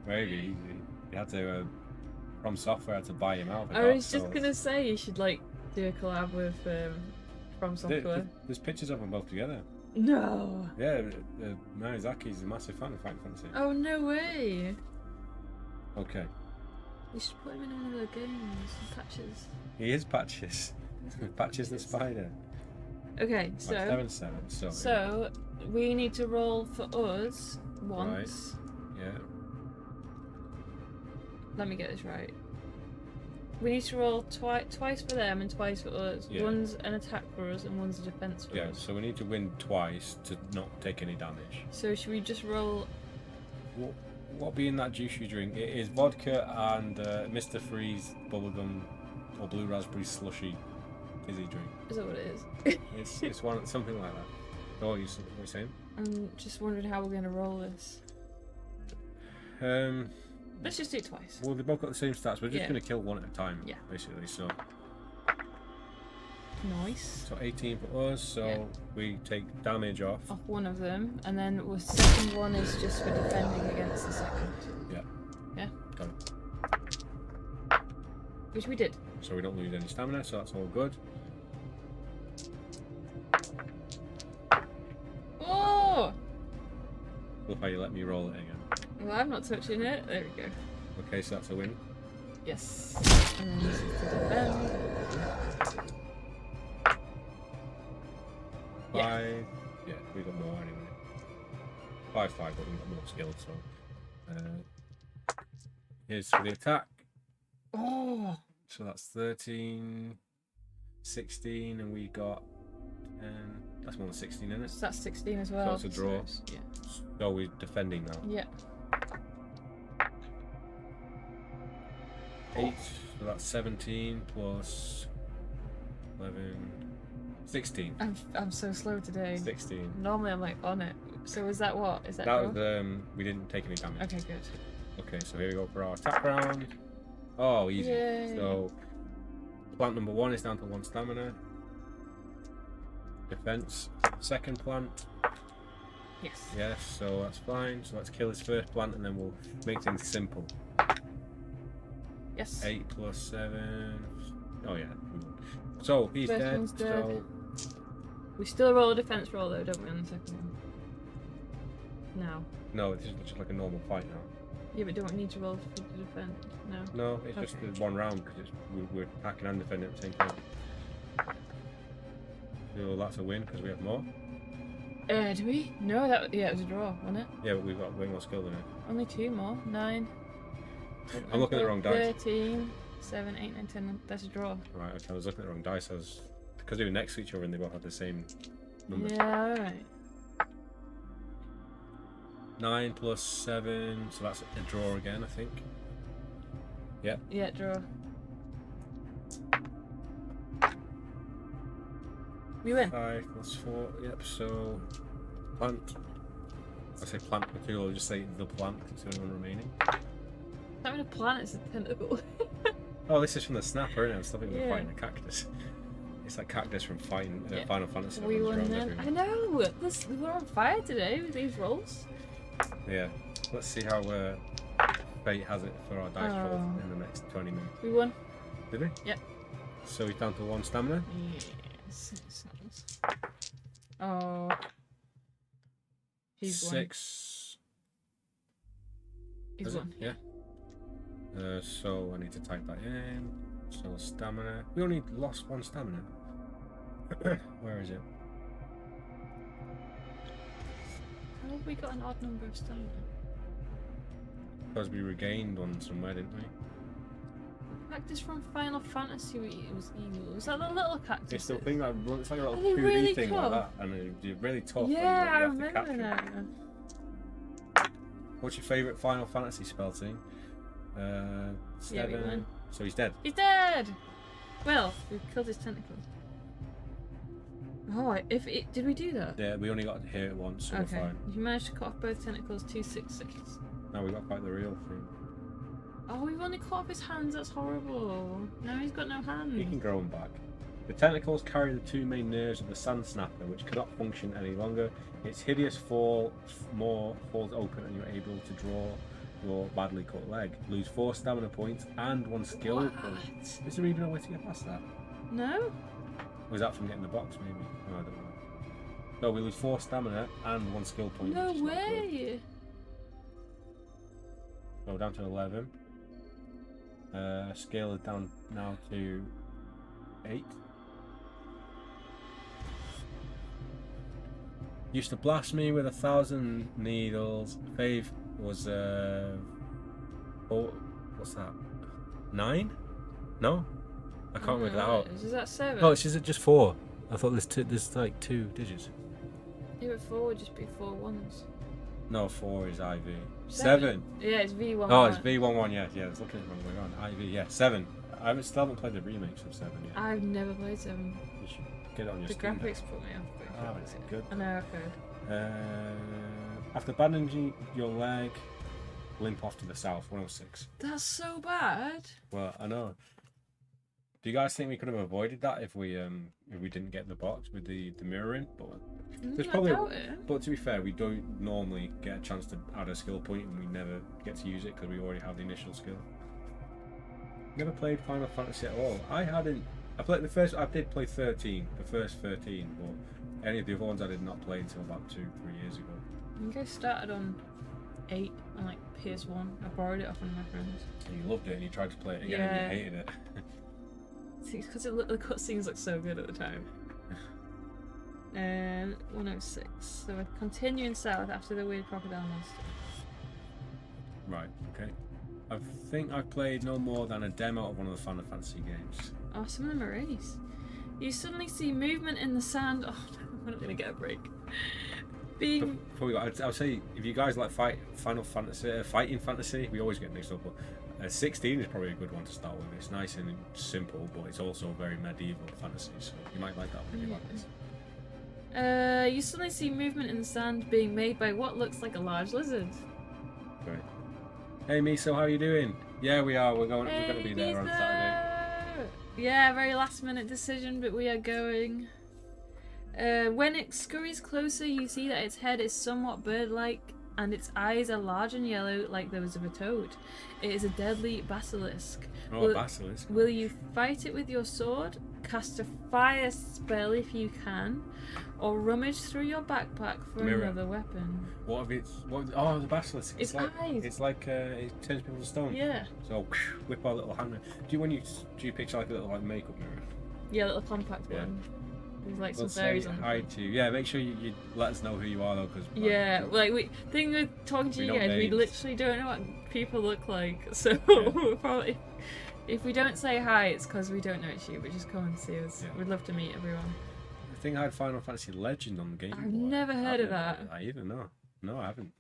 Maybe you had to From Software had to buy him out. I was just gonna say you should like do a collab with From Software. There's pictures of them both together. No. Yeah, Miyazaki a massive fan of Fighting Fantasy. Oh no way. Okay. We should put him in one of the games. Patches. He is Patches. Patches the spider. Okay, so. Right, 7 7. So we need to roll for us once. Right. Yeah. Let me get this right. We need to roll twice for them and twice for us. Yeah. One's an attack for us and one's a defense for us. So we need to win twice to not take any damage. So should we just roll? What be in that juice you drink? It is vodka and Mr. Freeze bubblegum or blue raspberry slushy fizzy drink. Is that what it is? It's something like that. Oh, what are you saying? I'm just wondering how we're going to roll this. Let's just do it twice. Well, they both got the same stats. We're just going to kill one at a time. Yeah. Basically. So. Nice. So 18 for us. So we take damage off. Off one of them, and then the second one is just for defending against the second. Yeah. Yeah. Got it. Which we did. So we don't lose any stamina. So that's all good. Oh! Look how you let me roll it again. Well, I'm not touching it. There we go. Okay, so that's a win. Yes. And then this is to defend. 5. Yeah, we got more anyway. 5, but we got more skill. So here's for the attack. Oh! So that's 13, 16, and we got 10. That's more than 16, isn't it? So that's 16 as well. So it's a draw. Yeah. So we're defending now. Yeah. 8, so that's 17 plus 11, 16. I'm so slow today. 16. Normally I'm like on it. So is that what? Is that That draw? was we didn't take any damage. Okay, good. Okay, so here we go for our attack round. Oh, easy. Yay. So plant number 1 is down to 1 stamina. Defense, second plant. Yes. Yes, so that's fine. So let's kill his first plant and then we'll make things simple. Yes. 8 plus 7. Oh yeah. So he's First dead. one's dead. So We still roll a defense roll though, don't we, on the second one? No. no, it's just like a normal fight now. Yeah, but don't we need to roll for the defense? No. No, it's just the one round because we're attacking and defending at the same time. So that's a win because we have more. Do we? No, it was a draw, wasn't it? Yeah, but we've got way more skill than it. Only 2 more. 9. I'm looking at the wrong dice. 13, 7, 8, 9, 10. That's a draw. Right, okay, I was looking at the wrong dice. Because they were next to each other and they both had the same number. Yeah, alright. 9 plus 7, so that's a draw again, I think. Yeah. Yeah, draw. We win. 5 plus 4, yep, so plant. I say plant material, I'll just say the plant, because it's the only one remaining. It's not even a plant, it's a tentacle. Oh, this is from the snapper, isn't it? I was thinking we're Yeah. fighting a cactus. It's like cactus from fighting Yeah. Final Fantasy. We that runs won around then. I everywhere. know! We're on fire today with these rolls. Yeah. Let's see how Fate has it for our dice roll Oh. in the next 20 minutes. We won. Did we? Yep. So he's down to 1 stamina. Yes. Oh. He's won. 6. He's Is it? won. Yeah. So I need to type that in. So stamina. We only lost 1 stamina. Where is it? How have we got an odd number of stamina? Because we regained 1 somewhere, didn't we? Cactus from Final Fantasy was evil. Was that the little cactus? It's the thing that it's like a little Are they 2D really thing tough? like that, and they're really tough. Yeah, I and you have to remember capture it. now. What's your favourite Final Fantasy spell team? 7, won. So he's dead. He's dead! Well, we killed his tentacles. Oh, did we do that? Yeah, we only got to hit it once, so we're fine. If you managed to cut off both tentacles, 266. No, we got quite the real thing. Oh, we've only cut off his hands, that's horrible. Now he's got no hands. He can grow them back. The tentacles carry the two main nerves of the sand snapper, which cannot function any longer. Its hideous falls open and you're able to draw your badly cut leg. Lose 4 stamina points and 1 skill point. Is there even a way to get past that? No. Was that from getting the box, maybe? Oh, I don't know. No, we lose 4 stamina and 1 skill point. No way! Go down to 11. Skill is down now to 8. Used to blast me with 1,000 needles. Fave was what's that? 9? No, I can't work that out. Is that 7? No, it's just 4. I thought there's like 2 digits. Yeah, but 4 would just be 4 ones. No, 4 is IV. 7. Yeah, it's V11. Oh, it's V11. Yeah. I was looking at it the wrong way around. IV. Yeah, 7. I still haven't played the remakes of 7 yet. I've never played 7. You should get it on your The Steam graphics deck. put me off. Oh, it's good. I know, I've heard. After bandaging your leg, limp off to the south. 106. That's so bad. Well, I know. Do you guys think we could have avoided that if we didn't get the box with the mirror in? But there's probably. I doubt it. But to be fair, we don't normally get a chance to add a skill point, and we never get to use it because we already have the initial skill. Never played Final Fantasy at all. I hadn't. I played the first. I did play 13, the first 13, but any of the other ones I did not play until about 2-3 years ago. I think I started on 8 on like PS1. I borrowed it off one of my friends. And you loved it, and you tried to play it again, and you hated it. Because the cutscenes looked so good at the time. 106. So we're continuing south after the weird crocodile monster. Right. Okay. I think I've played no more than a demo of one of the Final Fantasy games. Oh, some of them are ace. You suddenly see movement in the sand. Oh no, we're not gonna get a break. Before we go, I'll say if you guys like Final Fantasy, fighting fantasy, we always get mixed up. But 16 is probably a good one to start with. It's nice and simple, but it's also very medieval fantasy, so you might like that one if you like this. You suddenly see movement in the sand being made by what looks like a large lizard. Great. Hey Miso, how are you doing? Yeah, we are. We're going to be there on Miso! Saturday. Yeah, very last minute decision, but we are going. When it scurries closer, you see that its head is somewhat bird-like, and its eyes are large and yellow like those of a toad. It is a deadly basilisk. Oh, basilisk. Will you fight it with your sword, cast a fire spell if you can, or rummage through your backpack for another weapon? What if it's... oh, the basilisk. Its eyes. It's like it turns people to stone. Yeah. So whip our little hand. Do you picture like a little like makeup mirror? Yeah, a little compact one. There's like some Let's fairies say on hi to you. Yeah, make sure you let us know who you are though, because thing with talking to you guys, we names. literally don't know what people look like. So we'll probably, if we don't say hi, it's because we don't know it's you. But just come and see us. Yeah. We'd love to meet everyone. I think I had Final Fantasy Legend on the Game Boy. I've never heard of that. I either no. No, I haven't.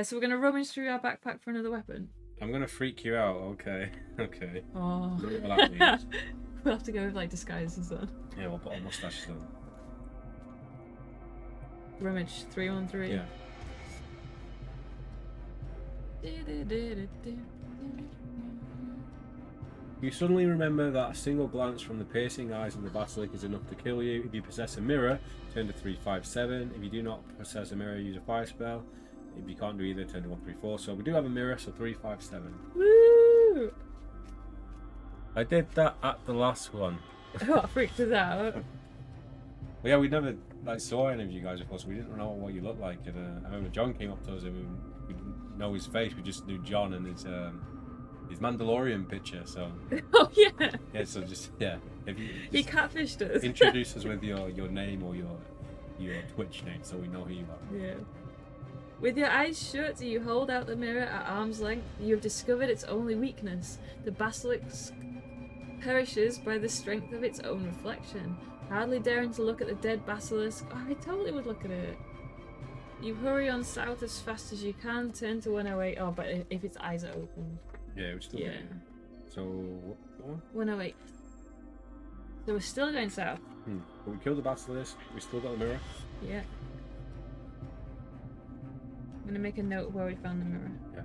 So we're gonna rummage through our backpack for another weapon. I'm gonna freak you out. Okay. Okay. Oh. What that means. We'll have to go with like disguises then. Yeah, we'll put a mustache though. Rummage 313. Yeah. You suddenly remember that a single glance from the piercing eyes of the basilisk is enough to kill you. If you possess a mirror, turn to 357. If you do not possess a mirror, use a fire spell. If you can't do either, turn to 134. So we do have a mirror, so 357. Woo! I did that at the last one. What freaked us out? Well, yeah, we never saw any of you guys before, so we didn't know what you looked like. And I remember John came up to us and we didn't know his face. We just knew John and his Mandalorian picture. So Oh yeah. yeah, so just if you He catfished us. introduce us with your name or your Twitch name, so we know who you are. Yeah. With your eyes shut, you hold out the mirror at arm's length. You have discovered its only weakness. The basilisk perishes by the strength of its own reflection. Hardly daring to look at the dead basilisk. Oh, I totally would look at it. You hurry on south as fast as you can, turn to 108. Oh, but if its eyes are open. Yeah, which still So, what one? 108. So we're still going south. But we killed the basilisk. We still got the mirror. Yeah. I'm gonna make a note of where we found the mirror. Yeah.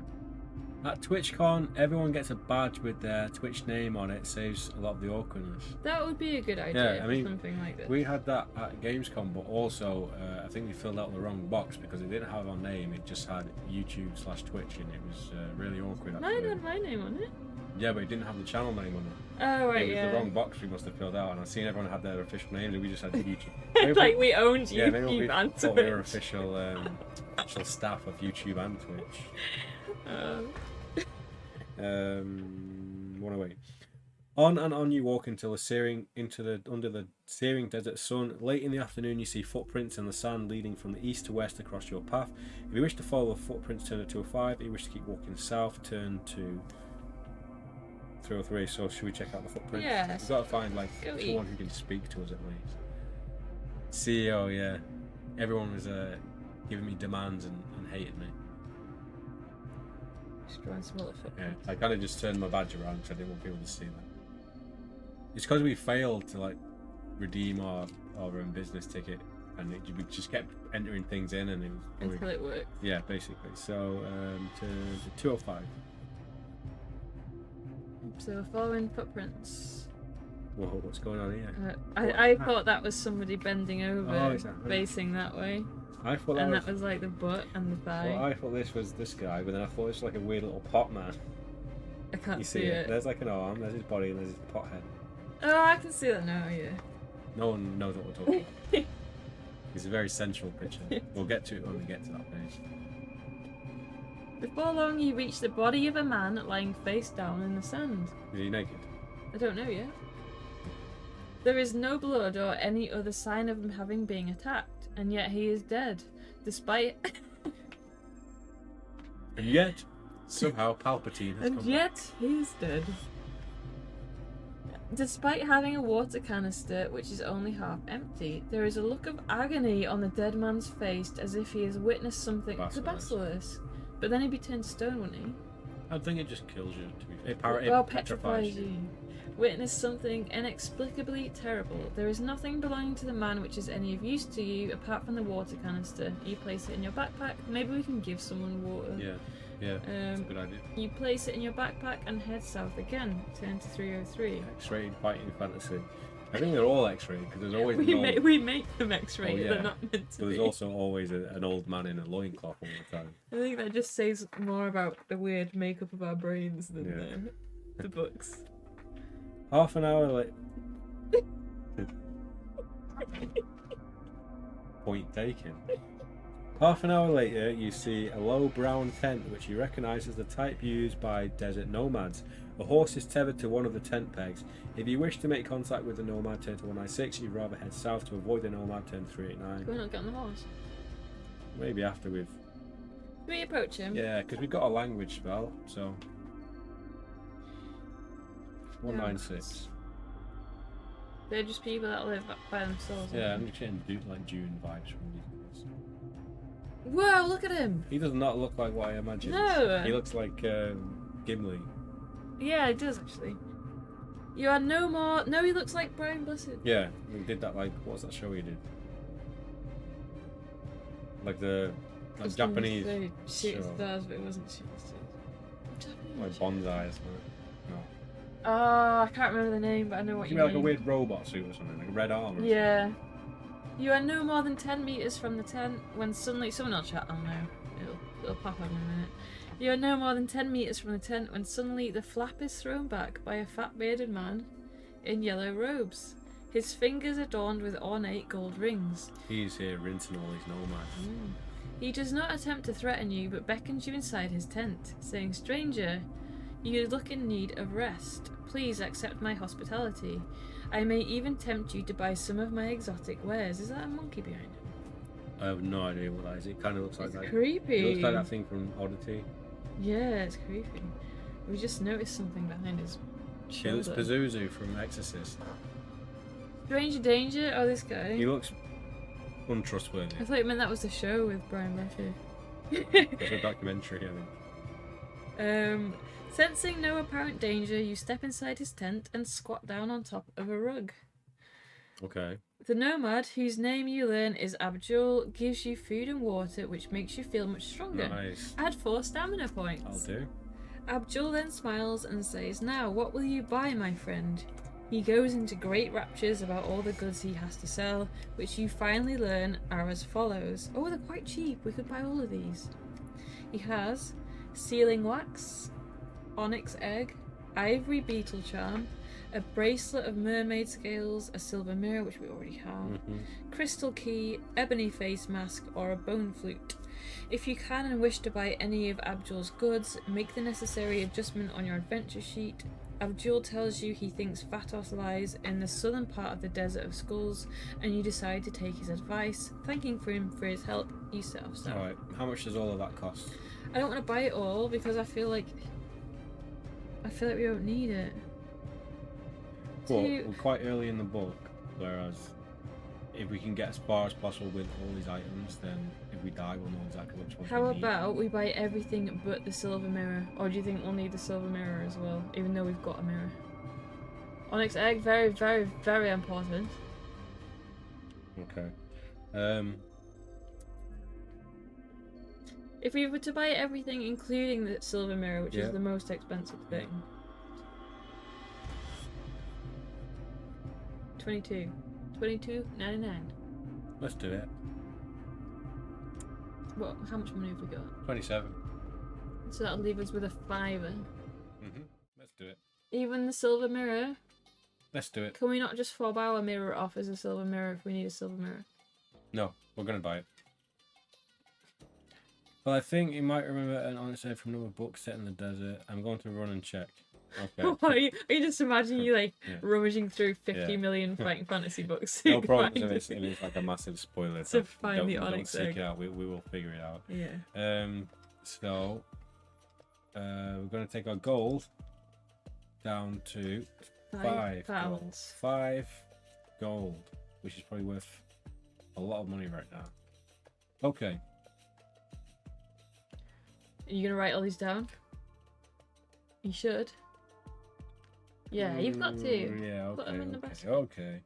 At TwitchCon, everyone gets a badge with their Twitch name on it. Saves a lot of the awkwardness. That would be a good idea. Yeah, I mean, for something like this. We had that at Gamescom, but also I think we filled out the wrong box because it didn't have our name. It just had YouTube/Twitch, and it was really awkward. Mine had my name on it. Yeah, but it didn't have the channel name on it. Oh right, It was yeah. the wrong box we must have filled out, and I've seen everyone had their official names, and we just had YouTube. Like we owned YouTube yeah, maybe we and thought Twitch. we were official staff of YouTube and Twitch. 108. On and on you walk until under the searing desert sun. Late in the afternoon, you see footprints in the sand leading from the east to west across your path. If you wish to follow the footprints, turn to 205. If you wish to keep walking south, turn to 303. So should we check out the footprints? Yeah. We've got to find like someone who can speak to us at least. CEO, yeah. Everyone was giving me demands and hated me. Just drawing some other footprints. Yeah, I kind of just turned my badge around because I didn't want people to see that. It's because we failed to like redeem our business ticket, and we just kept entering things in, and it was Until it worked. yeah, basically. So to 205. So we're following footprints. Whoa, what's going on here? I thought that was somebody bending over, Oh, exactly. facing that way. I thought And that was like the butt and the thigh. Well, I thought this was this guy, but then I thought this was like a weird little pot man. I can't You see see it? it. There's like an arm, there's his body, and there's his pot head. Oh, I can see that now, yeah. No one knows what we're talking about. It's a very sensual picture. We'll get to it when we get to that page. Before long, you reach the body of a man lying face down in the sand. Is he naked? I don't know yet. There is no blood or any other sign of him having been attacked, and yet he is dead, despite... And yet, somehow Palpatine has and come yet he is dead. Despite having a water canister which is only half empty, there is a look of agony on the dead man's face as if he has witnessed something. It's a basilisk. But then he'd be turned to stone, wouldn't he? I think it just kills you, to be fair. It Petrifies you. Witness something inexplicably terrible. There is nothing belonging to the man which is any of use to you apart from the water canister. You place it in your backpack. Maybe we can give someone water. Yeah, that's a good idea. You place it in your backpack and head south again. Turn to 303. X-rated fighting fantasy. I think they're all X-rated because there's always we make them X-rated. yeah. They're not meant to But there's be. also always an old man in a loincloth all the time. I think that just says more about the weird makeup of our brains than the books. Half an hour later. Point taken. Half an hour later, you see a low brown tent which you recognise as the type used by desert nomads. A horse is tethered to one of the tent pegs. If you wish to make contact with the nomad, turn to 196. You'd rather head south to avoid the nomad, turn to 389. Can we not get on the horse? Maybe after we've... Do we approach him? Yeah, because we've got a language spell, so... 196. They're just people that live by themselves. Yeah, aren't I'm just getting like June vibes from these guys. they? Whoa, look at him! He does not look like what I imagined. No! He looks like Gimli. Yeah, it does actually. You are no more. No, he looks like Brian Blessed. Yeah, we did that like, what was that show he did? Like the like Japanese Shooting show. stars, but it wasn't shooting stars. Like bonsai or something. No. Oh, I can't remember the name, but I know what He you had mean. like a weird robot suit or something, like a red arm. Or Yeah. You are no more than 10 metres from the tent when suddenly... Someone will chat, I'll know. It'll pop up in a minute. You are no more than 10 metres from the tent when suddenly the flap is thrown back by a fat bearded man in yellow robes. His fingers adorned with ornate gold rings. something. He's here rinsing all these nomads. He does not attempt to threaten you, but beckons you inside his tent, saying, "Stranger, you look in need of rest. Please accept my hospitality. I may even tempt you to buy some of my exotic wares." Is that a monkey behind him? I have no idea what that is. It kind of looks like It's that. creepy. It looks like that thing from Oddity. Yeah, it's creepy. We just noticed something behind his He looks shoulder. Pazuzu from Exorcist. Stranger danger? Oh, this guy. He looks untrustworthy. I thought you meant that was the show with Brian Blessed. It's a documentary, I think. Sensing no apparent danger, you step inside his tent and squat down on top of a rug. Okay. The nomad, whose name you learn is Abdul, gives you food and water, which makes you feel much stronger. Nice. Add 4 stamina points. I'll do. Abdul then smiles and says, "Now, what will you buy, my friend?" He goes into great raptures about all the goods he has to sell, which you finally learn are as follows. Oh, they're quite cheap. We could buy all of these. He has sealing wax, onyx egg, ivory beetle charm, a bracelet of mermaid scales, a silver mirror, which we already have, crystal key, ebony face mask, or a bone flute. If you can and wish to buy any of Abdul's goods, make the necessary adjustment on your adventure sheet. Abdul tells you he thinks Vatos lies in the southern part of the Desert of Skulls, and you decide to take his advice. Thanking him for his help, you set off south. Alright, how much does all of that cost? I don't want to buy it all because I feel like we don't need it. But we're quite early in the book, whereas if we can get as far as possible with all these items, then if we die, we'll know exactly which ones How we need. about we buy everything but the silver mirror? Or do you think we'll need the silver mirror as well, even though we've got a mirror? Onyx egg, very, very, very important. Okay. If we were to buy everything, including the silver mirror, which is the most expensive thing. 22.99. Let's do it. What? How much money have we got? 27. So that'll leave us with a £5. Let's do it. Even the silver mirror. Let's do it. Can we not just fob our mirror off as a silver mirror if we need a silver mirror? No, we're gonna buy it. Well, I think you might remember an onyx egg from another book set in the desert. I'm going to run and check. Okay. Are you just imagining you like rummaging through 50 million fighting fantasy books? No problem if it's like a massive spoiler. To find the onyx don't seek egg. it out. We will figure it out. Yeah. So we're going to take our gold down to £5. £5 gold, which is probably worth a lot of money right now. Okay. Are you gonna write all these down? You should. Yeah, you've got to. Yeah, okay. Put them in the basket. Okay.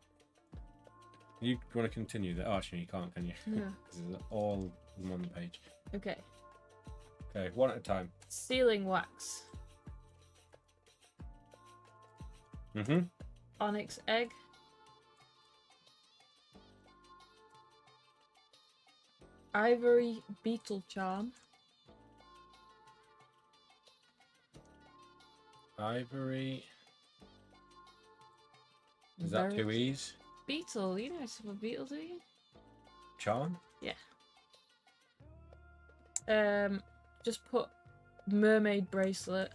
You want to continue that? Oh, actually, you can't, can you? No. Because it's all of them on the page. Okay. Okay, one at a time. Sealing wax. Onyx egg. Ivory beetle charm. Ivory. Is that 2 E's? Beetle, you know some beetle, do you? Charm? Yeah. Just put mermaid bracelet.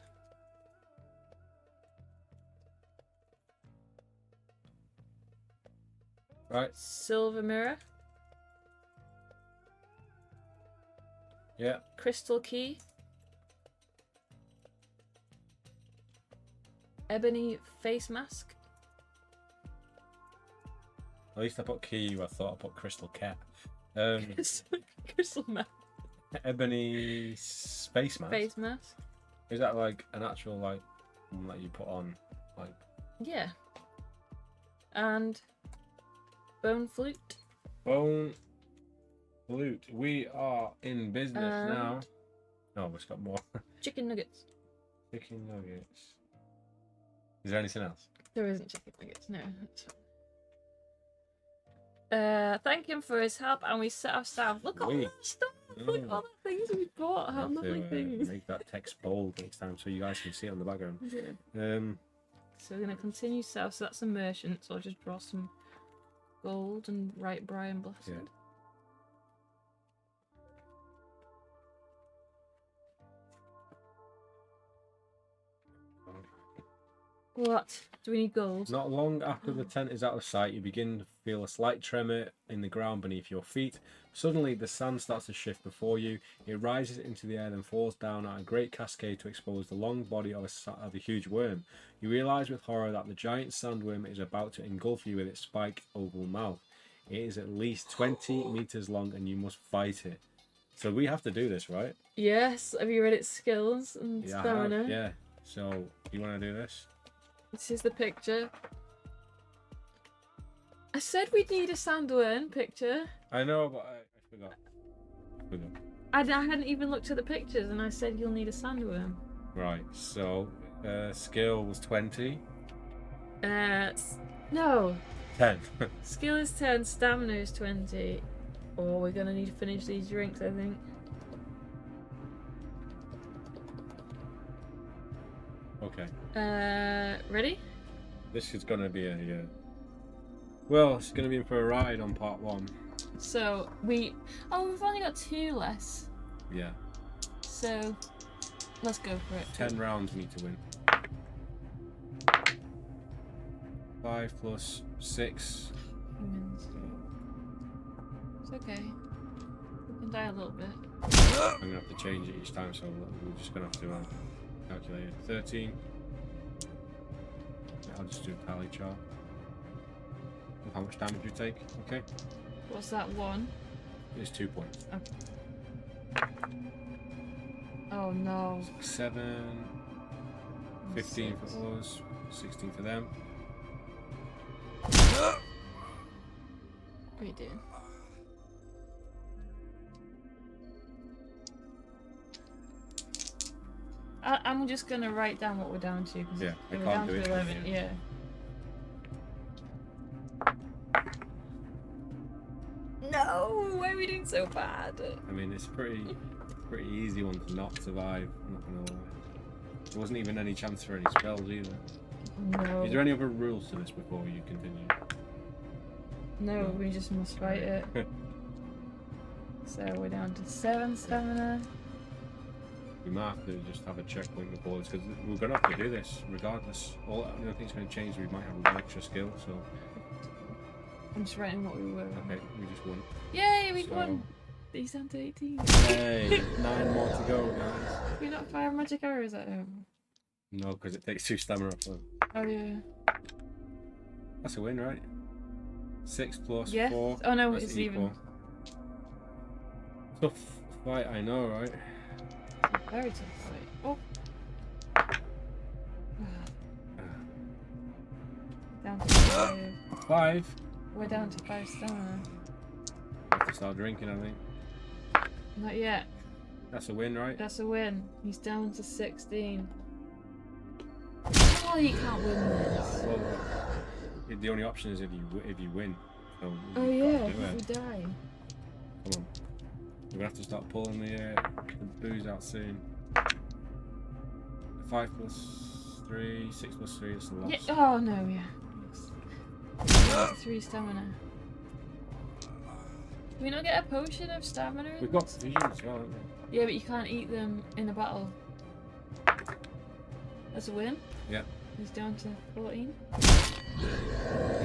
Right. Silver mirror. Yeah. Crystal key. Ebony face mask. At least I put key. I thought I put crystal cat. Crystal mask. Ebony space mask. Face mask. Is that like an actual like one that you put on? Like. Yeah. And bone flute. Bone flute. We are in business now. Oh, we've got more. Chicken nuggets. Chicken nuggets. Is there anything else? There isn't chicken nuggets, no. Thank him for his help, and we set off south. Look at all the stuff! Look at all the things we bought. How lovely things. Make that text bold next time so you guys can see it on the background. Yeah. So we're gonna continue south. So that's a merchant. So I'll just draw some gold and write Brian Blessed. Yeah. What? Do we need gold? Not long after the tent is out of sight, you begin to feel a slight tremor in the ground beneath your feet. Suddenly, the sand starts to shift before you. It rises into the air and falls down at a great cascade to expose the long body of a huge worm. You realise with horror that the giant sandworm is about to engulf you with its spike oval mouth. It is at least 20 meters long and you must fight it. So we have to do this, right? Yes. Have you read its skills and Yeah, I stamina? have. Yeah. So you want to do this? This is the picture. I said we'd need a sandworm picture. I know, but I forgot. I hadn't even looked at the pictures, and I said you'll need a sandworm. Right. So skill was 20. No. 10. Skill is 10. Stamina is 20. Oh, we're gonna need to finish these drinks, I think. Okay. Ready? This is gonna be a. Well, it's gonna be in for a ride on part 1. So we've only got 2 less. Yeah. So let's go for it. 10 rounds we need to win. 5 plus 6. Wins. It's okay. We can die a little bit. I'm gonna have to change it each time, so we're just gonna have to calculate it. 13. I'll just do a tally chart of how much damage you take. Okay. What's that one? It's 2 points. Okay. Oh no. 7. 15 for us. 16 for them. What are you doing? I'm just gonna write down what we're down to. Cause Yeah, I we're can't down do to it. 11. Yeah. No, why are we doing so bad? I mean, it's pretty easy one to not survive. I'm not gonna lie. There wasn't even any chance for any spells either. No. Is there any other rules to this before you continue? No, we just must fight it. So we're down to 7 stamina. We might have to just have a checkpoint before this, because we're gonna have to do this regardless. All the only thing's gonna change. We might have one extra skill. So I'm just writing what we were. okay, we just won. Yay, we So- won! These down to 18. Hey, 9 more to go, guys. We're not fire magic arrows at home. No, because it takes 2 stamina off them. Oh yeah. That's a win, right? 6 plus Yeah. 4. Oh no, that's it's equal. even. Tough fight, I know, right? Very tough fight. Oh. Down to 5. 5. We're down to 5 stamina. Have to start drinking, I think. Not yet. That's a win, right? That's a win. He's down to 16. Oh, you can't win this. Well, the only option is if you win. So Oh you've yeah, got to do if it. we die. Come on. We're gonna have to start pulling the booze out soon. 5 plus 3, 6 plus 3 is a loss. Yeah. Oh no, yeah. Yes. 3 stamina. Do we not get a potion of stamina? We've got visions as well, haven't we? Yeah, but you can't eat them in a battle. That's a win. Yeah. He's down to 14. This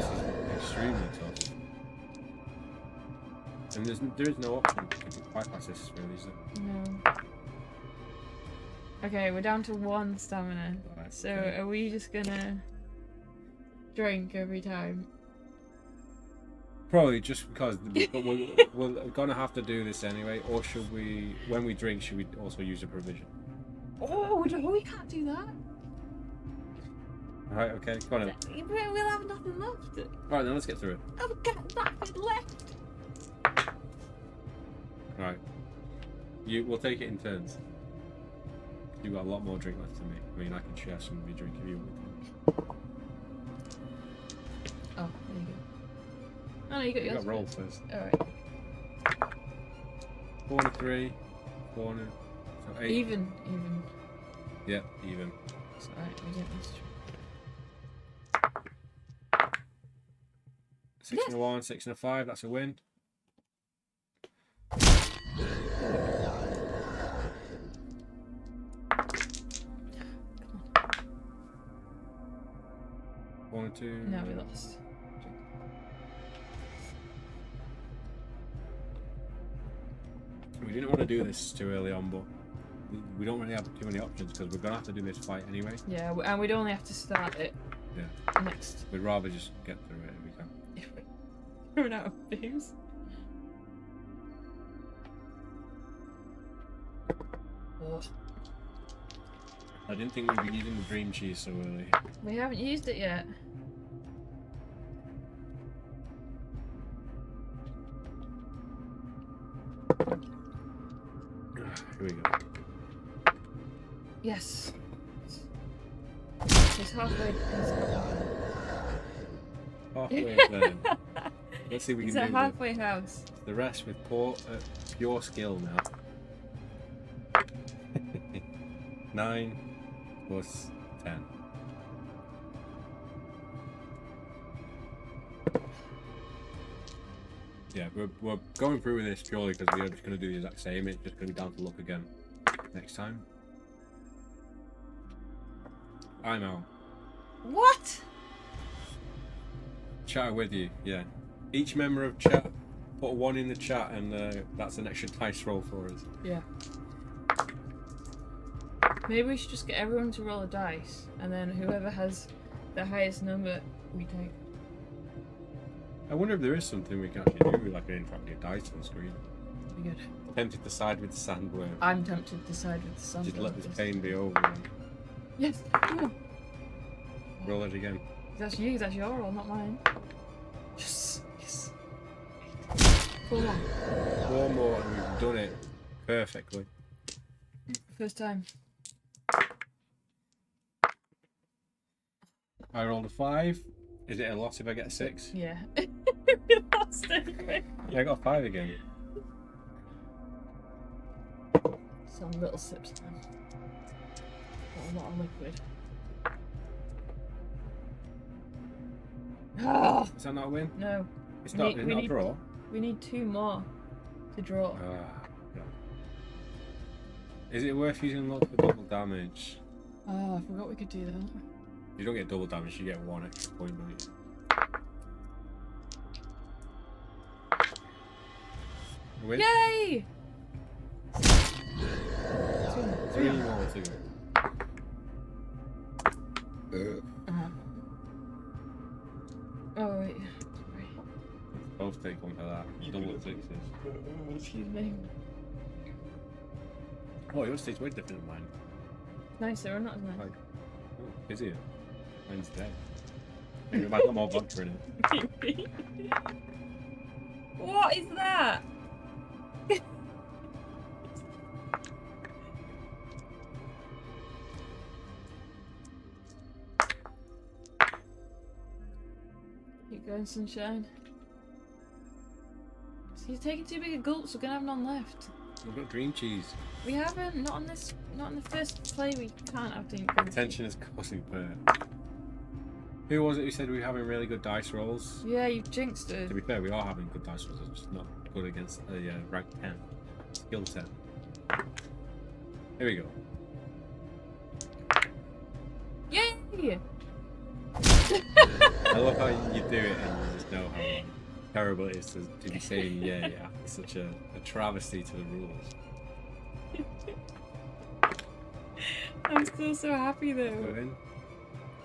is extremely tough. And there is no option to bypass this, really, is there? No. Okay, we're down to 1 stamina. Right, So okay. are we just gonna drink every time? Probably just because we're gonna have to do this anyway, or should we, when we drink, should we also use a provision? Oh, no, we can't do that. Alright, okay, go on then. We'll have nothing left. Alright then, let's get through it. I've got nothing left. Alright. We'll take it in turns. You've got a lot more drink left than me. I mean, I can share some of your drink if you want. Oh, there you go. Oh no, you got You yours. got roll first. Alright. 4 and 3. 4 and so 8. Even. Yeah, even. It's alright, we didn't miss. 6 and a 1, 6 and a 5, that's a win. One and 2. No, we lost. We didn't want to do this too early on, but we don't really have too many options because we're going to have to do this fight anyway. Yeah, and we'd only have to start it Yeah. next. We'd rather just get through it if we can. Run out of booze. Oh. I didn't think we'd be using the dream cheese so early. We haven't used it yet. Here we go. Yes. It's halfway. Halfway there. Let's see if we It's can a do halfway house. the rest with pure skill now. 9 plus 10. Yeah, we're going through with this purely because we are just going to do the exact same. It's just going to be down to luck again next time. I'm out. What? Chat with you, yeah. Each member of chat put a 1 in the chat, and that's an extra dice roll for us. Yeah. Maybe we should just get everyone to roll a dice, and then whoever has the highest number, we take. I wonder if there is something we can actually do, like an interactive dice on screen. Be good. Tempted to side with the sandworm. I'm tempted to side with the sun. Just let this pain be over. And Yes. Yeah. roll it again. That's you. That's your roll, not mine. Yes. Yes. 4 more. 4 more, and we've done it perfectly. First time. I rolled a 5. Is it a loss if I get a 6? Yeah. Lost it. Yeah, I got a 5 again. Some little sips now. Not a lot of liquid. Ah, Is that not a win? no. It's not. We It's not a need- draw. We need 2 more to draw. No. Is it worth using luck for double damage? Oh, I forgot we could do that. You don't get double damage. You get 1 extra point, don't you? A win? Yay! 3 more to go. Uh-huh. Oh, wait. Sorry. Both take 1 for that. Double 6s. Excuse me. Oh, yours tastes way different than mine. Nicer or not as nice? Like, oh, is it? Mine's dead. Maybe it might got more vodka in it. What is that? Keep going, sunshine. So you're taking too big a gulps. We're gonna have none left. We've got dream cheese. We haven't. Not on this. Not in the first play. We can't have dream cheese. Tension is causing pain. Who was it who said we were having really good dice rolls? Yeah, you jinxed it. To be fair, we are having good dice rolls. It's just not good against a rank 10. Skill 10. Here we go. Yay! I love how you do it and you just know how terrible it is to be saying yeah. It's such a travesty to the rules. I'm still so happy though. Go in.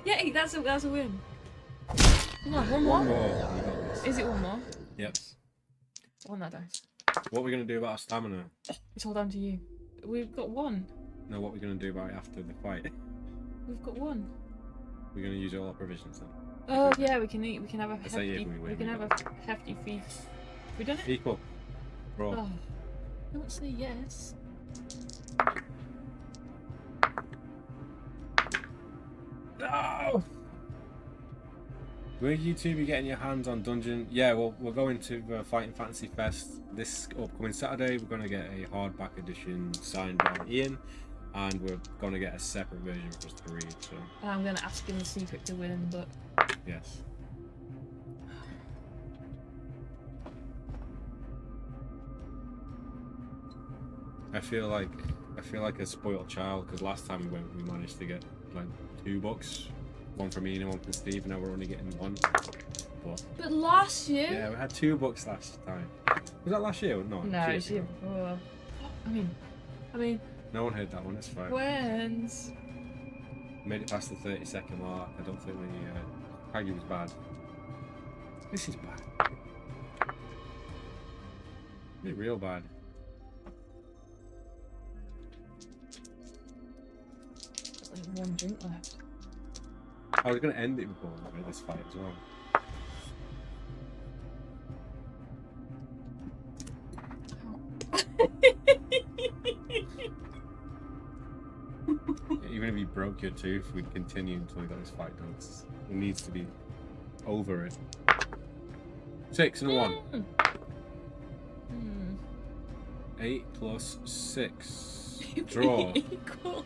Yay! That's a win. Come on, one more. One more. You got this. Is it one more? Yep. I want that dice. What are we going to do about our stamina? It's all down to you. We've got 1. No, what are we going to do about it after the fight? We've got 1. We're going to use all our provisions then. Oh yeah, we can eat. We can have a Let's say hefty. if we win, We can we have got a hefty feast. We done it? Equal. Raw. Oh, don't say yes. No! Will you two be getting your hands on Dungeon? Yeah, well, we're going to Fighting Fantasy Fest this upcoming Saturday. We're going to get a hardback edition signed by Ian, and we're going to get a separate version for us to read. So And I'm gonna ask him the secret to win, but yes. I feel like a spoiled child because last time we went, we managed to get like 2 books, one from Ian and one from Steve, and now we're only getting 1. but last year. Yeah, we had 2 books last time. Was that last year? No. No, 2 it's years year ago. before. I mean, No one heard that one. It's fine. when's? Made it past the 30-second mark. I don't think we. Haggy was bad. This is bad. It's real bad. one drink left. I was going to end it before this fight as well. Even if he broke your tooth, we'd continue until we got this fight done. It needs to be over it. 6 and a 1. 8 plus 6. Draw. Equal.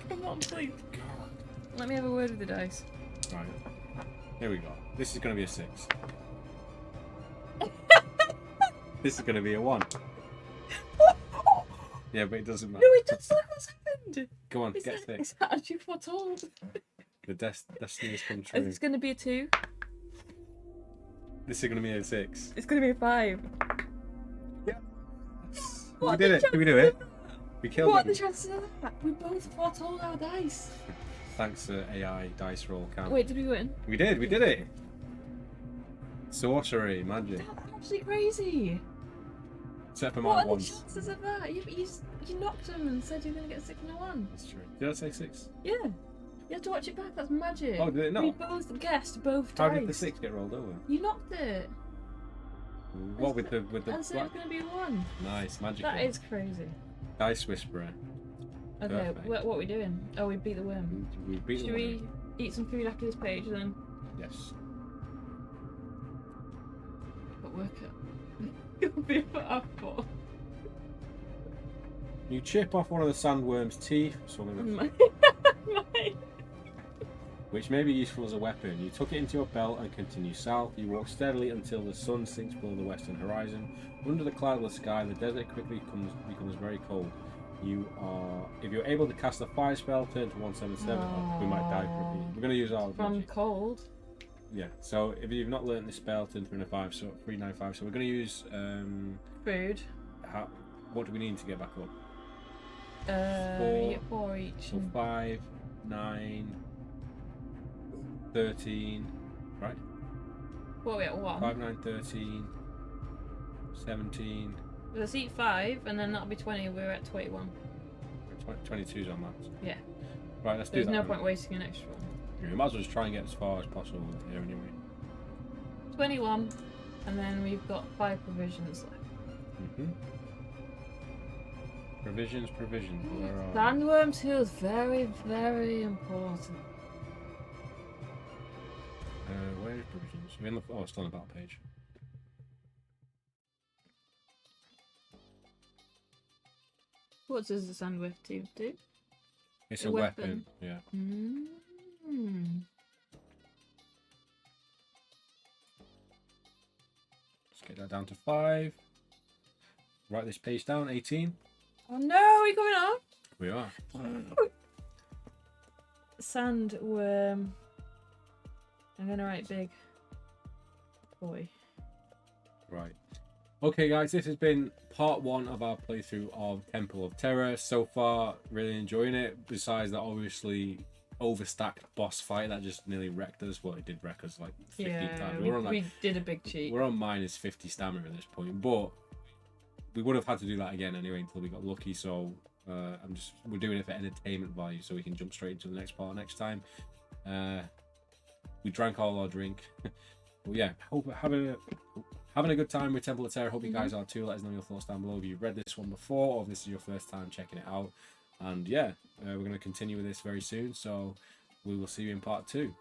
Come on, please. God. Let me have a word with the dice. Right. Here we go. This is going to be a 6. This is going to be a 1. Yeah, but it doesn't matter. No, it doesn't. Look what's happened. Go on, Is get that, 6. is that actually foretold? The destiny has come true. It's going to be a 2. This is going to be a 6. It's going to be a 5. Yeah. What We did it. Did we do it? We killed What are it. the chances of that? We both foretold our dice. Thanks to AI dice roll count. Wait, did we win? We did it. Sorcery, magic. That's actually crazy. Except for What my are the ones. chances of that? You knocked him and said you were going to get 6 and a 1. That's true. Did I say 6? Yeah. You have to watch it back. That's magic. Oh, did it not? We both guessed both How dice. did the 6 get rolled over? You knocked it. What with the And so it's going to be a 1. Nice magic. That is crazy. Dice whisperer. Okay, Perfect. what are we doing? Oh, we beat the worm. We beat the Should we worm. eat some food after this page then? Yes. But work it. You'll be up for. You chip off one of the sandworm's teeth, so I'm gonna, Mine. which may be useful as a weapon. You tuck it into your belt and continue south. You walk steadily until the sun sinks below the western horizon. Under the cloudless sky, the desert quickly becomes very cold. If you're able to cast a fire spell, turn to 177. Oh, we might die for it. We're going to use our From magic. cold. Yeah. So if you've not learnt this spell, turn to 395. So 395. So we're going to use Food. what do we need to get back up? You get 4 each. So 5, 9, 13. Right. What are we at? 1? 5, 9, 13, 17. Let's eat 5 and then that'll be 20. We're at 21. 22's on that. Yeah. Right, let's There's do that. no point wasting an extra one. You might as well just try and get as far as possible here anyway. 21. And then we've got 5 provisions left. Provisions. Where are Sandworm 2 is very, very important. where is provisions? We're in the, oh, it's still on the battle page. What does the Sandworm 2 do? It's A a weapon. weapon. Yeah. Let's get that down to 5. Write this page down. 18. Oh no, we're going on. We are. Sandworm. I'm gonna write big boy. Right. Okay, guys, this has been part 1 of our playthrough of Temple of Terror. So far, really enjoying it. Besides that, obviously, overstacked boss fight that just nearly wrecked us. Well, it did wreck us like 15 times. We did a big cheat. We're on minus 50 stamina at this point, but we would have had to do that again anyway until we got lucky. So we're doing it for entertainment value, so we can jump straight into the next part next time. We drank all our drink. But yeah, hope having a good time with Temple of Terror. Hope you guys are too. Let us know your thoughts down below if you've read this one before or if this is your first time checking it out. And yeah, we're going to continue with this very soon. So we will see you in part 2.